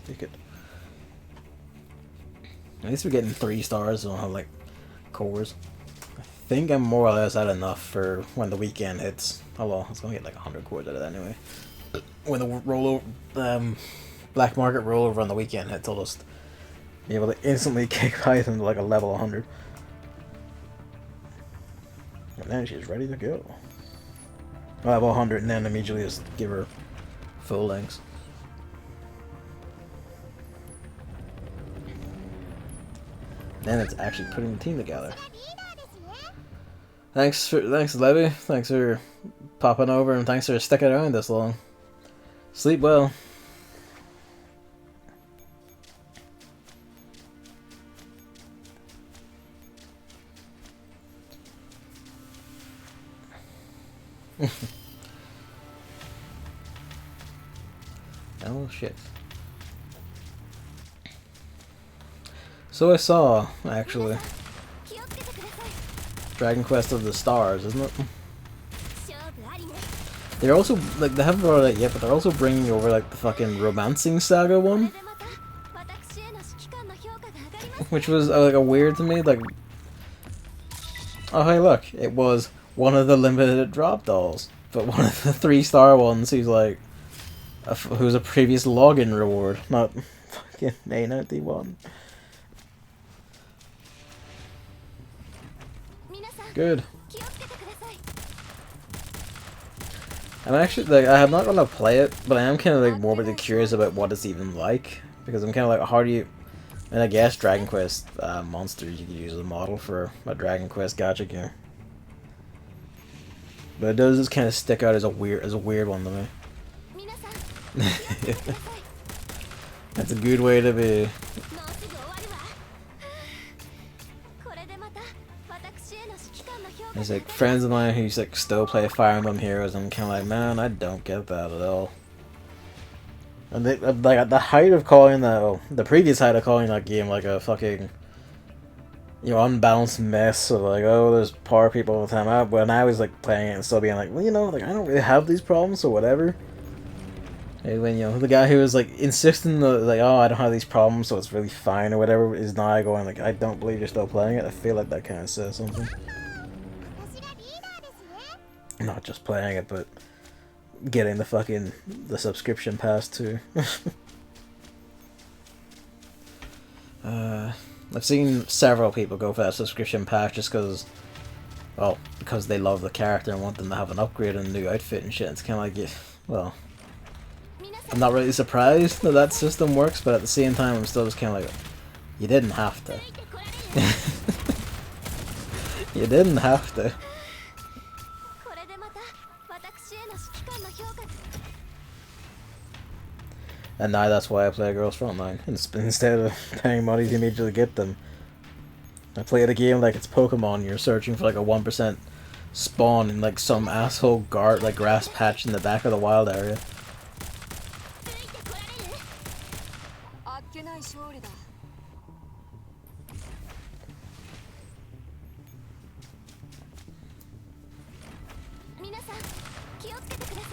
Take it. At least we're getting 3 stars, so I don't have, like, cores. I think I'm more or less at enough for when the weekend hits. Oh well, I was gonna get like 100 cores out of that anyway. When the rollover, black market rollover on the weekend hits, I'll just be able to instantly kick Python to like a level 100. And then she's ready to go. Level 100 and then immediately just give her full lengths. Then it's actually putting the team together. Thanks Levy. Thanks for popping over and thanks for sticking around this long. Sleep well. Oh shit. So I saw, actually, Dragon Quest of the Stars, isn't it? They're also, like, they haven't brought it out yet, but they're also bringing over, like, the fucking Romancing Saga one. Which was, like, a weird to me, like... Oh, hey, look, it was one of the limited drop dolls, but one of the 3-star ones who's, like, who's a previous login reward, not fucking A91. Good. I'm actually, like, I'm not gonna play it, but I am kind of, like, morbidly curious about what it's even like, because I'm kind of like, how do you, and I guess Dragon Quest monsters you could use as a model for a Dragon Quest gacha game. But it does just kind of stick out as a weird one to me. That's a good way to be. There's like friends of mine who like still play Fire Emblem Heroes, and I'm kind of like, man, I don't get that at all. And they, like at the height of calling the previous height of calling that game like a fucking, you know, unbalanced mess of like, oh, there's poor people all the time. When I was like playing it and still being like, well, you know, like I don't really have these problems, so whatever. And when, you know, the guy who was like insisting that, like, oh, I don't have these problems, so it's really fine or whatever, is now going like, I don't believe you're still playing it. I feel like that kind of says something. Not just playing it, but getting the subscription pass too. I've seen several people go for that subscription pass just because, well, because they love the character and want them to have an upgrade and a new outfit and shit. It's kind of like, yeah, well, I'm not really surprised that that system works, but at the same time, I'm still just kind of like, you didn't have to. You didn't have to. And now that's why I play Girls Frontline. Instead of paying money to immediately get them, I play the game like it's Pokemon. You're searching for like a 1% spawn in like some asshole like grass patch in the back of the wild area.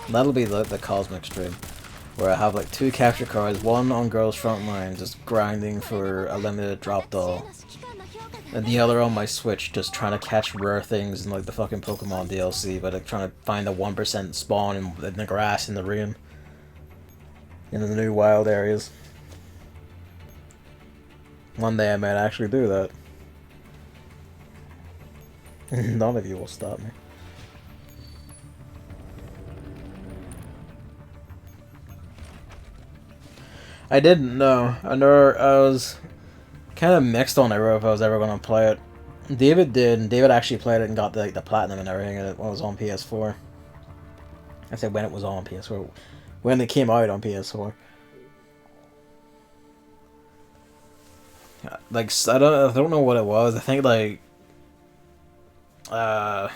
That'll be the Cosmic stream, where I have like 2 capture cards, one on Girls Frontline just grinding for a limited drop doll, and the other on my Switch just trying to catch rare things in like the fucking Pokemon DLC, but like trying to find a 1% spawn in the grass in the rain, in the new wild areas. One day I might actually do that. None of you will stop me. I didn't know. I was kind of mixed on it if I was ever going to play it. David did, and David actually played it and got the platinum and everything, and it was on PS4. I said when it was on PS4. When it came out on PS4. Like, I don't know what it was. I think like I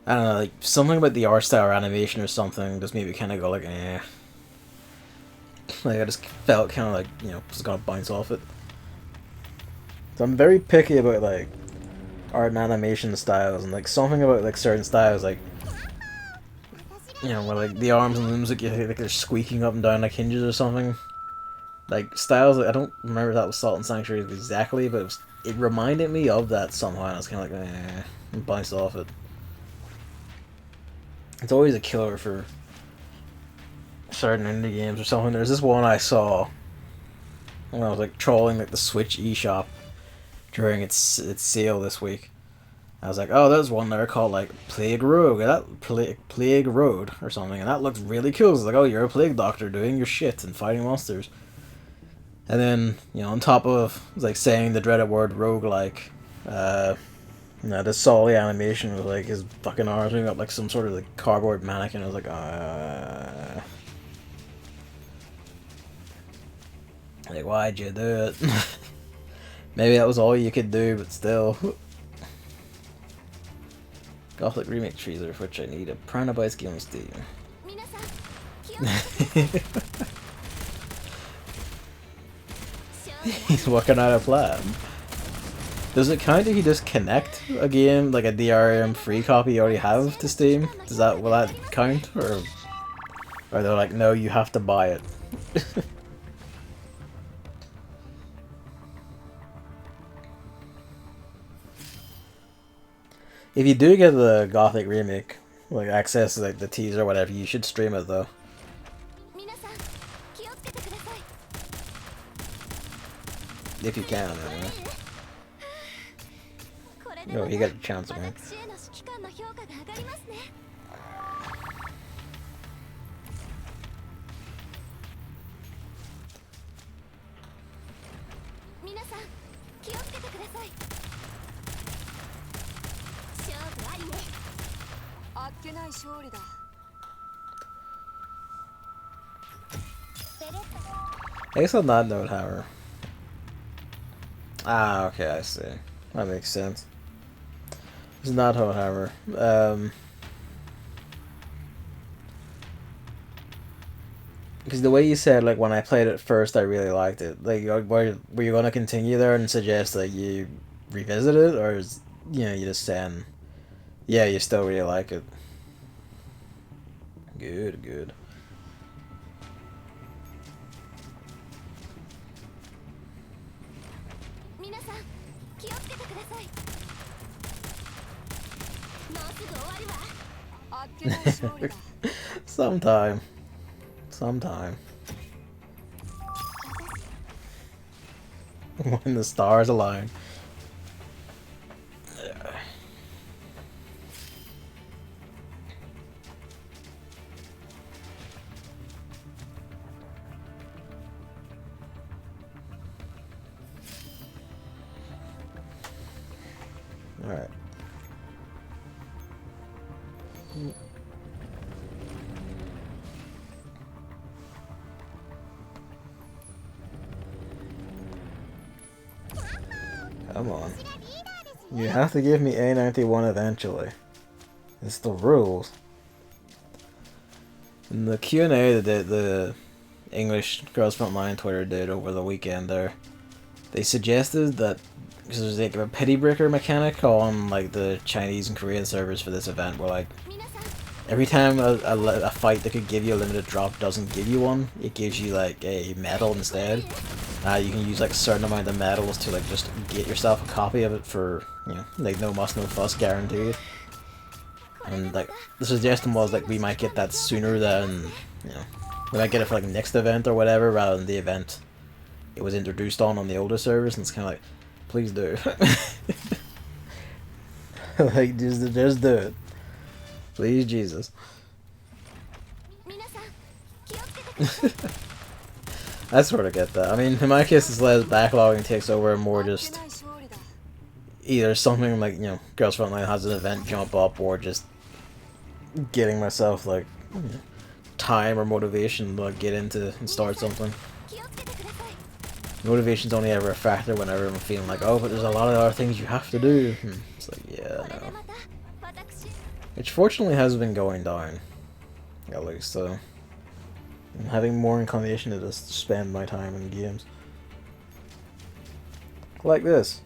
don't know, like something about the art style or animation or something just made me kind of go like, eh. Like I just felt kind of like, you know, just gonna bounce off it. So I'm very picky about like art and animation styles, and like something about like certain styles, like, you know, where like the arms and limbs like they're squeaking up and down like hinges or something. Like styles, like, I don't remember if that was Salt and Sanctuary exactly, but it reminded me of that somehow, and I was kind of like, eh, and bounced off it. It's always a killer for certain indie games or something. There's this one I saw when I was like trolling like the Switch eShop during its sale this week. I was like, oh, there's one there called like Plague Road or something, and that looks really cool. It's like, oh, you're a plague doctor doing your shit and fighting monsters. And then, you know, on top of like saying the dreaded word roguelike, you know, the solid animation was like his fucking arms moving up like some sort of like cardboard mannequin. I was like, like, why'd you do it? Maybe that was all you could do, but still. Gothic Remake Treaser, for which I need a Pranabytes game on Steam. He's working out a plan. Does it count if you just connect a game, like a DRM free copy you already have to Steam? Will that count? Or they're like, no, you have to buy it. If you do get the Gothic remake, like access like the teaser or whatever, you should stream it though. If you can, anyway. No, you get a chance again. I guess I'll not note Hammer. Ah, okay, I see. That makes sense. It's not Hot Hammer. Because the way you said, like, when I played it first, I really liked it. Like, were you going to continue there and suggest that you revisit it? Or, is, you know, you just saying, yeah, you still really like it? Good, good. Sometime. When the stars align. Alright. Come on. You have to give me A91 eventually. It's the rules. In the Q&A that the English Girls Frontline Twitter did over the weekend there, they suggested that because there's like a pity breaker mechanic on like the Chinese and Korean servers for this event where like every time a fight that could give you a limited drop doesn't give you one, it gives you like a medal instead. You can use like a certain amount of medals to like just get yourself a copy of it for, you know, like no muss no fuss guaranteed. And like the suggestion was like we might get that sooner than, you know, we might get it for like next event or whatever rather than the event it was introduced on the older servers, and it's kind of like, please do. Like just do it. Please, Jesus. I sort of get that. I mean, in my case, it's less backlogging takes over and more just either something like, you know, Girls Frontline has an event jump up, or just getting myself, like, time or motivation to like, get into and start something. Motivation's only ever a factor whenever I'm feeling like, oh, but there's a lot of other things you have to do. It's like, yeah, no. Which fortunately has been going down. At least, so. I'm having more inclination to just spend my time in games. Like this.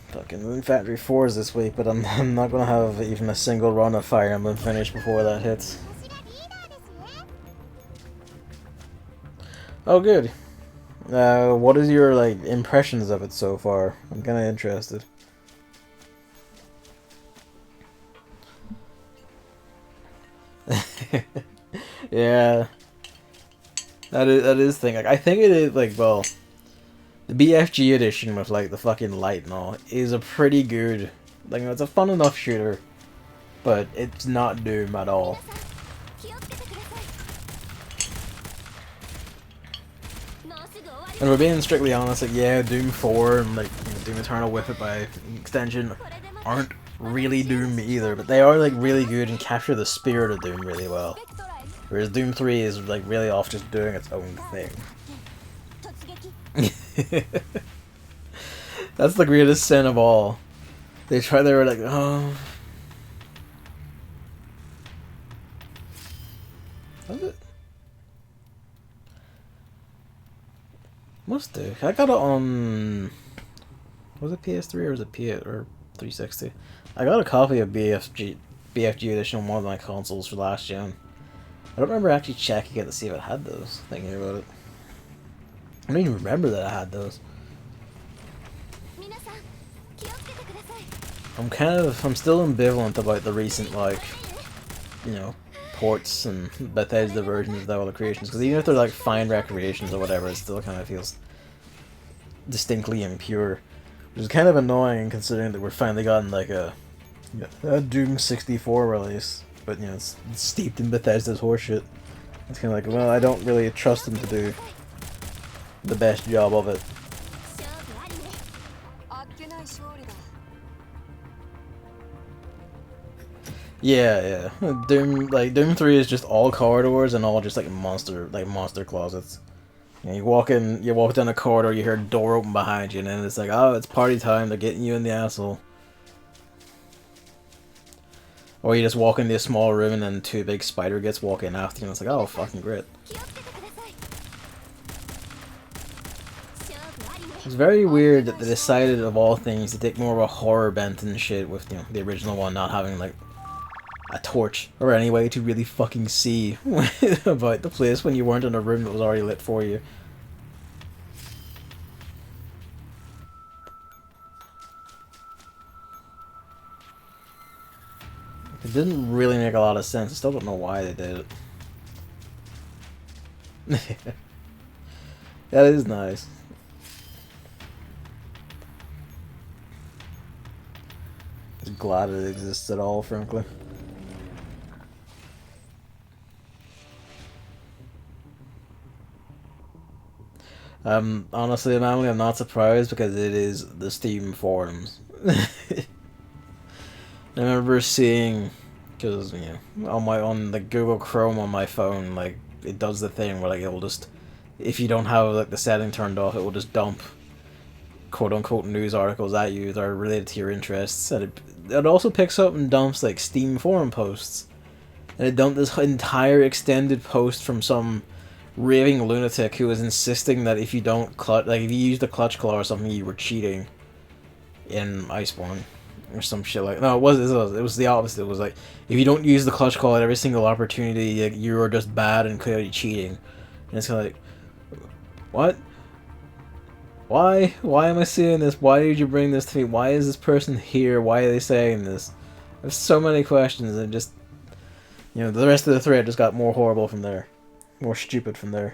Fucking Moon Factory 4 is this week, but I'm not gonna have even a single run of Fire Emblem finished before that hits. Oh, good. What is your, like, impressions of it so far? I'm kinda interested. Yeah. That is thing. Like, I think it is, like, well, the BFG edition with, like, the fucking light and all is a pretty good, like, it's a fun enough shooter, but it's not Doom at all. And we're being strictly honest, like, yeah, Doom 4 and, like, you know, Doom Eternal with it by extension aren't really Doom either, but they are, like, really good and capture the spirit of Doom really well. Whereas Doom 3 is, like, really off just doing its own thing. That's the greatest sin of all. They were like, oh... Was it? Must do. I got it on... Was it PS3 or was it PS or 360? I got a copy of BFG edition on one of my consoles for last gen. I don't remember actually checking it to see if it had those, thinking about it. I don't even remember that I had those. I'm still ambivalent about the recent, like, you know, ports and Bethesda versions of the other creations, because even if they're like fine recreations or whatever, it still kind of feels distinctly impure, which is kind of annoying considering that we're finally gotten like a Doom 64 release, but you know it's steeped in Bethesda's horseshit. It's kind of like, well, I don't really trust them to do the best job of it. Yeah, yeah. Doom 3 is just all corridors and all just like monster closets. You know, you walk down a corridor, you hear a door open behind you, and then it's like, oh, it's party time, they're getting you in the asshole. Or you just walk into a small room and then two big spider gets walking after you, and it's like, oh, fucking great. It's very weird that they decided, of all things, to take more of a horror bent and shit with, you know, the original one not having, like, a torch or any way to really fucking see about the place when you weren't in a room that was already lit for you. It didn't really make a lot of sense. I still don't know why they did it. That is nice. Just glad it exists at all, frankly. Honestly, Emily, I'm not surprised because it is the Steam forums. I remember seeing, because you know, on the Google Chrome on my phone, like it does the thing where like it will just, if you don't have like the setting turned off, it will just dump quote unquote news articles at you that are related to your interests, and it also picks up and dumps like Steam forum posts, and it dumped this entire extended post from some raving lunatic who was insisting that if you don't clutch, like if you used the clutch claw or something, you were cheating in Iceborne or some shit like. No, it was the opposite. It was like if you don't use the clutch claw at every single opportunity, like, you are just bad and clearly cheating. And it's kind of like, what? Why am I seeing this? Why did you bring this to me? Why is this person here? Why are they saying this? There's so many questions, and just, you know, the rest of the thread just got more horrible from there. More stupid from there.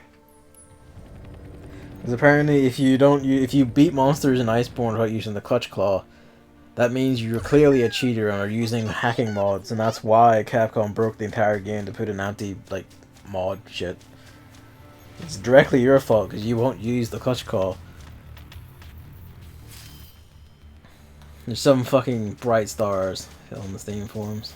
Because apparently if you beat monsters in Iceborne without using the clutch claw, that means you're clearly a cheater and are using hacking mods, and that's why Capcom broke the entire game to put an anti, mod shit. It's directly your fault because you won't use the clutch claw. There's some fucking bright stars on the Steam forums.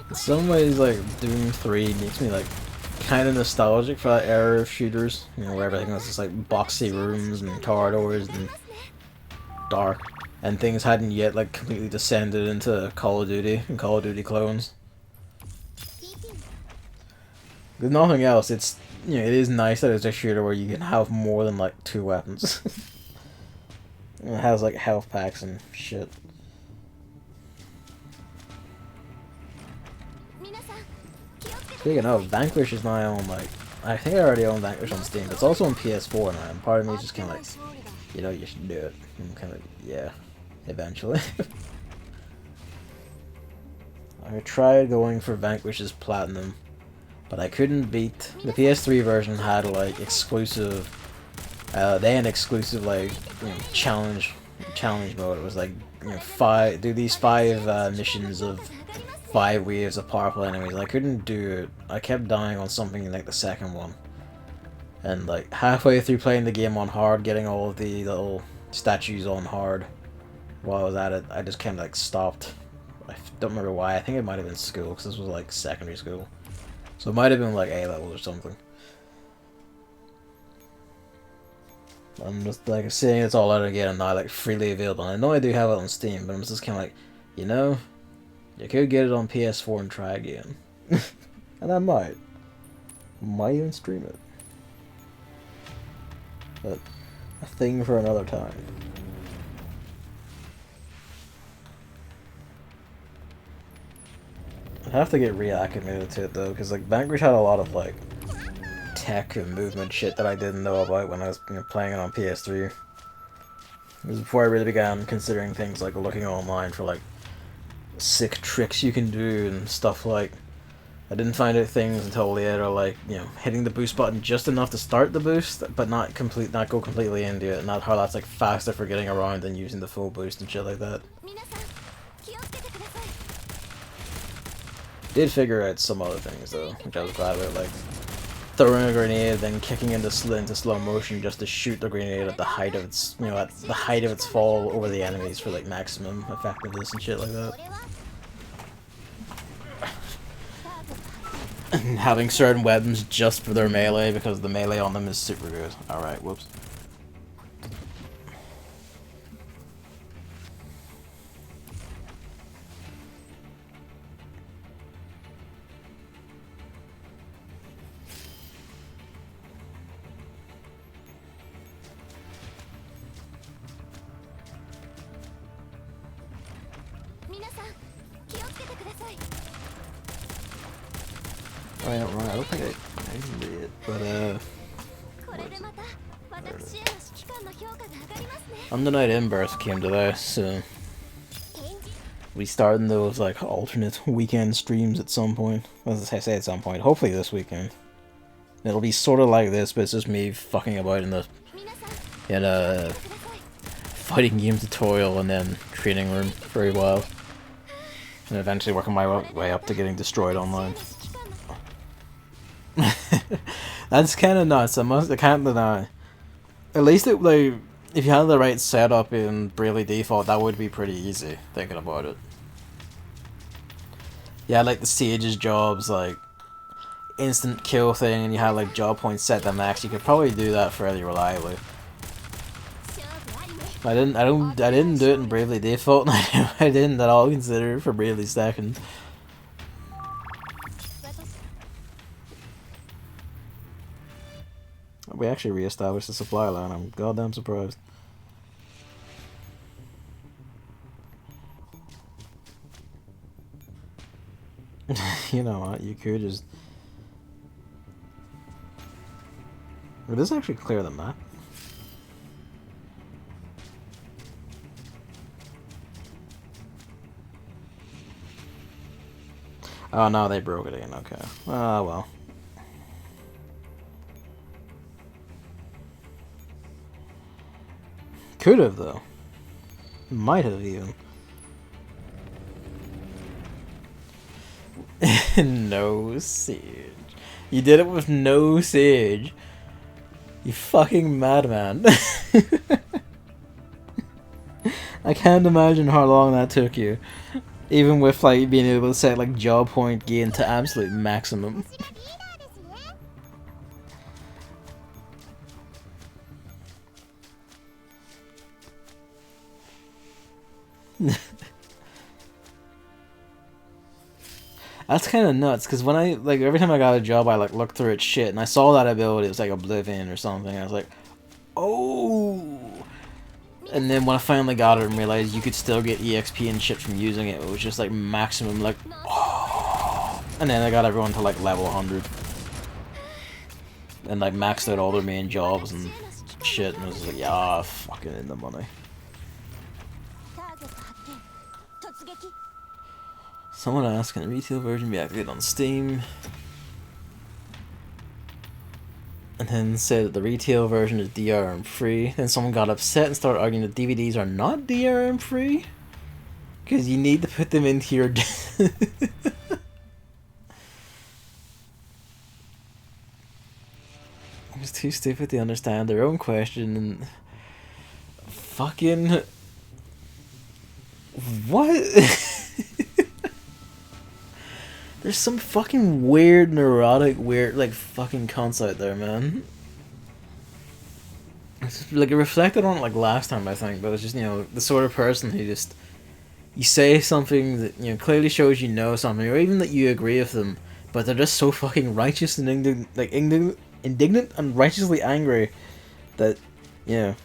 In some ways, like, Doom 3 makes me, like, kind of nostalgic for that era of shooters, you know, where everything was just, like, boxy rooms and corridors and dark, and things hadn't yet, like, completely descended into Call of Duty and Call of Duty clones. If nothing else, it's, you know, it is nice that it's a shooter where you can have more than, like, 2 weapons. It has, like, health packs and shit. Speaking of, Vanquish is now on, like, I think I already own Vanquish on Steam, but it's also on PS4 now, and part of me is just kind of like, you know, you should do it. I'm kind of, yeah, eventually. I tried going for Vanquish's Platinum, but I couldn't beat, the PS3 version had, like, exclusive, they had exclusive, like, you know, challenge mode. It was like, you know, do these 5 missions of 5 waves of powerful enemies. I couldn't do it. I kept dying on something like the second one. And like halfway through playing the game on hard, getting all of the little statues on hard while I was at it, I just kind of like stopped. I don't remember why. I think it might have been school, because this was like secondary school. So it might have been like A level or something. I'm just like seeing it's all out again and now like freely available. And I know I do have it on Steam, but I'm just kind of like, you know, you could get it on PS4 and try again. And I might. Might even stream it. But a thing for another time. I'd have to get reacclimated to it though, because like Vanquish had a lot of like tech and movement shit that I didn't know about when I was, you know, playing it on PS3. It was before I really began considering things like looking online for like sick tricks you can do and stuff. Like, I didn't find out things until later, like, you know, hitting the boost button just enough to start the boost, but not go completely into it, and not how that's like faster for getting around than using the full boost and shit like that. Did figure out some other things though, which I was glad about, like throwing a grenade, then kicking into slow motion just to shoot the grenade at the height of its, you know, at the height of its fall over the enemies for like maximum effectiveness and shit like that. And having certain weapons just for their melee because the melee on them is super good. Alright, whoops. I don't think I even did it, but Undernight Inburst came today, so we starting those like alternate weekend streams at some point. As I say, at some point, hopefully this weekend. It'll be sort of like this, but it's just me fucking about in a fighting game tutorial and then training room for a while, and eventually working my way up to getting destroyed online. That's kind of nuts. I can't deny. At least it, like, if you had the right setup in Bravely Default, that would be pretty easy. Thinking about it, yeah, like the Sage's jobs, like instant kill thing, and you had like job points set to max. You could probably do that fairly reliably. I didn't do it in Bravely Default. I didn't at all consider it for Bravely Second. We actually re-established the supply line. I'm goddamn surprised. You know what? You could just. Would this actually clear the map? Oh no, they broke it again. Okay. Ah, well. Could have, though. Might have, even. No Sage. You did it with no Sage. You fucking madman. I can't imagine how long that took you. Even with, like, being able to set, like, job point gain to absolute maximum. That's kind of nuts, because when I, like, every time I got a job, I, like, looked through its shit, and I saw that ability, it was, like, Oblivion or something, I was like, oh! And then when I finally got it and realized you could still get EXP and shit from using it, it was just, like, maximum, like, oh! And then I got everyone to, like, level 100. And, like, maxed out all their main jobs and shit, and I was like, yeah, fucking in the money. Someone asked, can the retail version be activated on Steam? And then said that the retail version is DRM free. Then someone got upset and started arguing that DVDs are not DRM free. Because you need to put them into your... It's too stupid to understand their own question and... Fucking... What? There's some fucking weird, neurotic, like, fucking cunts out there, man. It's just, like, it reflected on it, like, last time, I think, but it's just, you know, the sort of person who just... You say something that, you know, clearly shows you know something, or even that you agree with them, but they're just so fucking righteous and indignant and righteously angry that, you know,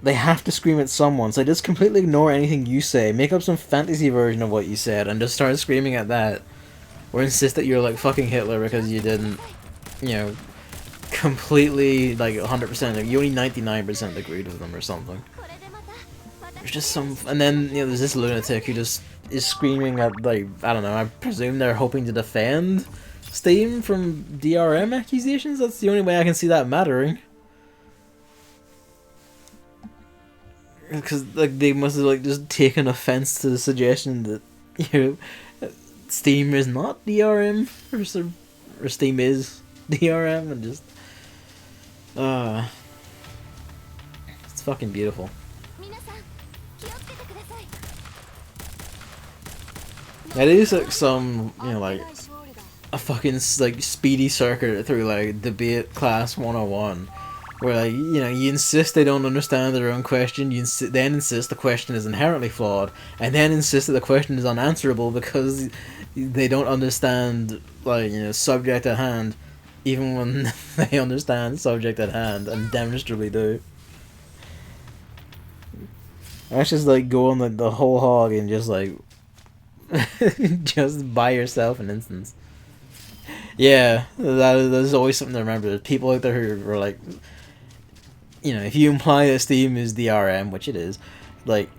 they have to scream at someone, so they just completely ignore anything you say, make up some fantasy version of what you said, and just start screaming at that. Or insist that you're like fucking Hitler because you didn't, you know, completely, like, 100%, like, you only 99% agreed with them or something. There's just some, and then, you know, there's this lunatic who just is screaming at, like, I don't know, I presume they're hoping to defend Steam from DRM accusations? That's the only way I can see that mattering. Because, like, they must have, like, just taken offense to the suggestion that, you know, Steam is not DRM, or Steam is DRM, and just it's fucking beautiful. That is like some, you know, like a fucking like speedy circuit through like debate class 101, where like, you know, you insist they don't understand their own question, you then insist the question is inherently flawed, and then insist that the question is unanswerable because they don't understand, like, you know, subject at hand, even when they understand subject at hand and demonstrably do. That's just like going like the whole hog and just like just buy yourself an instance. Yeah, that's always something to remember. There's people out there who are like, you know, if you imply that Steam is DRM, which it is, like,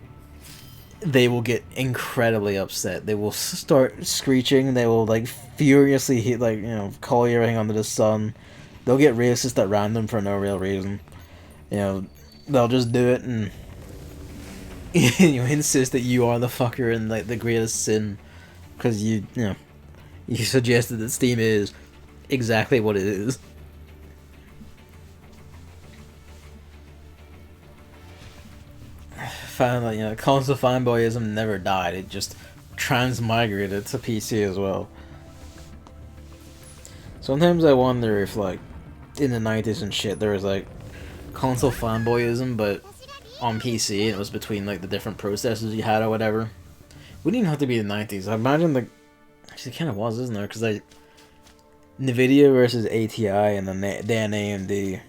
they will get incredibly upset. They will start screeching. They will like furiously hit, like, you know, call everything under the sun. They'll get racist at random for no real reason. You know, they'll just do it and you insist that you are the fucker and like the greatest sin because you know, you suggested that Steam is exactly what it is. Found that, you know, console fanboyism never died. It just transmigrated to PC as well. Sometimes I wonder if, like, in the 90s and shit, there was like console fanboyism, but on PC, and it was between like the different processors you had or whatever. Wouldn't even have to be the 90s. I imagine the actually it kind of was, isn't there? Because like Nvidia versus ATI and then AMD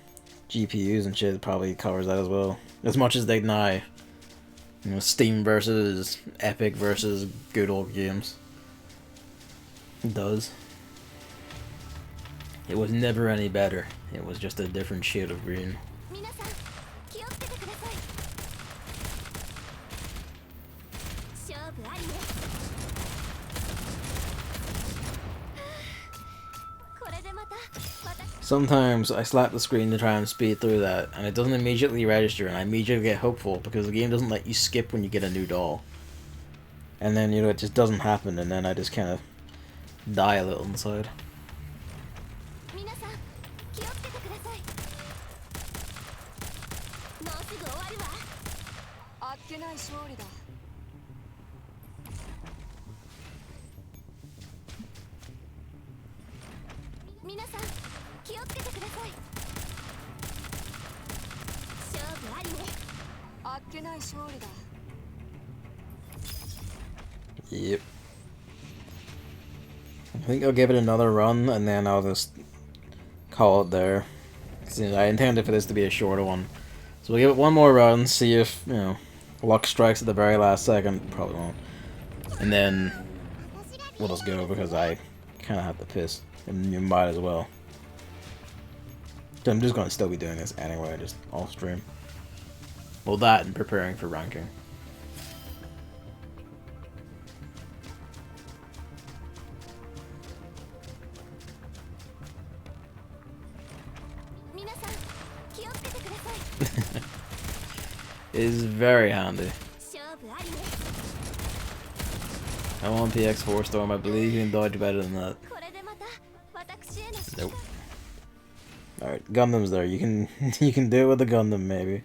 GPUs and shit probably covers that as well. As much as they deny, you know, Steam versus Epic versus good old games. It does. It was never any better. It was just a different shade of green. Sometimes I slap the screen to try and speed through that, and it doesn't immediately register, and I immediately get hopeful because the game doesn't let you skip when you get a new doll. And then, you know, it just doesn't happen, and then I just kind of die a little inside. Yep. I think I'll give it another run and then I'll just call it there. I intended for this to be a shorter one. So we'll give it one more run, see if, you know, luck strikes at the very last second. Probably won't. And then we'll just go because I kind of have to piss. And you might as well. I'm just going to still be doing this anyway, just off stream. Well, that and preparing for ranking. It is very handy. I'm on PX4 Storm. I believe you can dodge better than that. Nope. Alright, Gundam's there. You can you can do it with a Gundam maybe.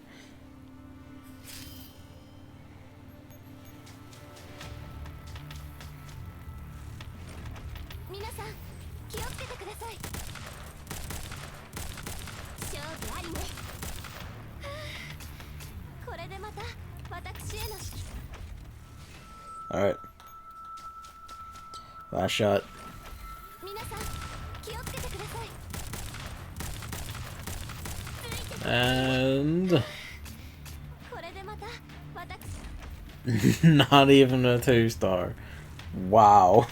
Alright. Last shot. And not even a 2-star. Wow.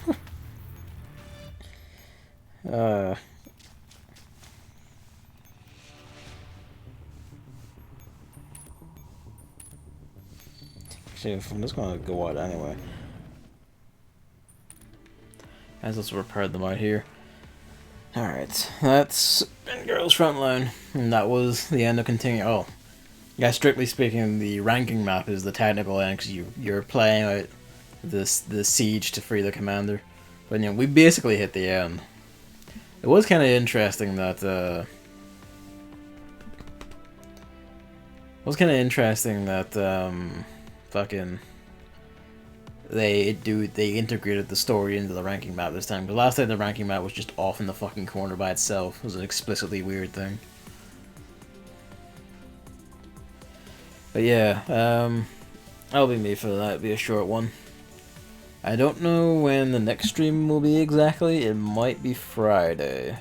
Actually, I'm just gonna go out anyway. As let's repair them out here. Alright, that's been Girls Frontline, and that was the end of Continuum. Oh, yeah, strictly speaking, the ranking map is the technical end, because you're playing out the siege to free the commander. But you know, we basically hit the end. It was kind of interesting that fucking they integrated the story into the ranking map this time. The last time the ranking map was just off in the fucking corner by itself. It was an explicitly weird thing. But yeah, that'll be me for that. It'll be a short one. I don't know when the next stream will be exactly. It might be Friday.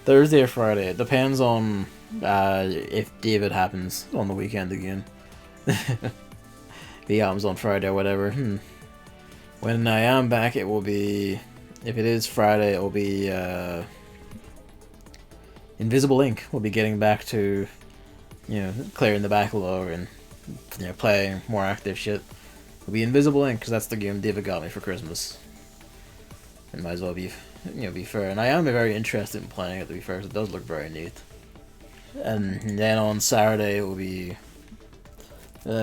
Thursday or Friday. It depends on if David happens on the weekend again. If he happens on Friday or whatever. When I am back, it will be... If it is Friday, it will be... Invisible Ink. We'll be getting back to... You know, clearing the backlog and... You know, playing more active shit. It'll be Invisible Ink, because that's the game David got me for Christmas. It might as well be... You know, be fair. And I am very interested in playing it, to be fair, because it does look very neat. And then on Saturday, it will be...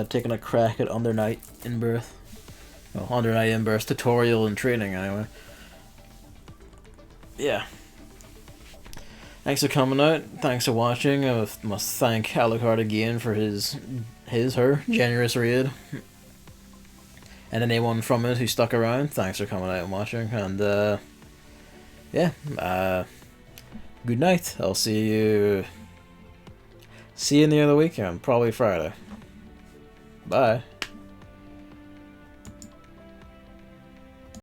taking a crack at Under Night in Birth. Well, Under Night in Birth tutorial and training, anyway. Yeah. Thanks for coming out. Thanks for watching. I must thank Alucard again for her generous raid. And anyone from it who stuck around, thanks for coming out and watching. And, yeah. Good night. I'll see you in the other weekend. Probably Friday. Bye.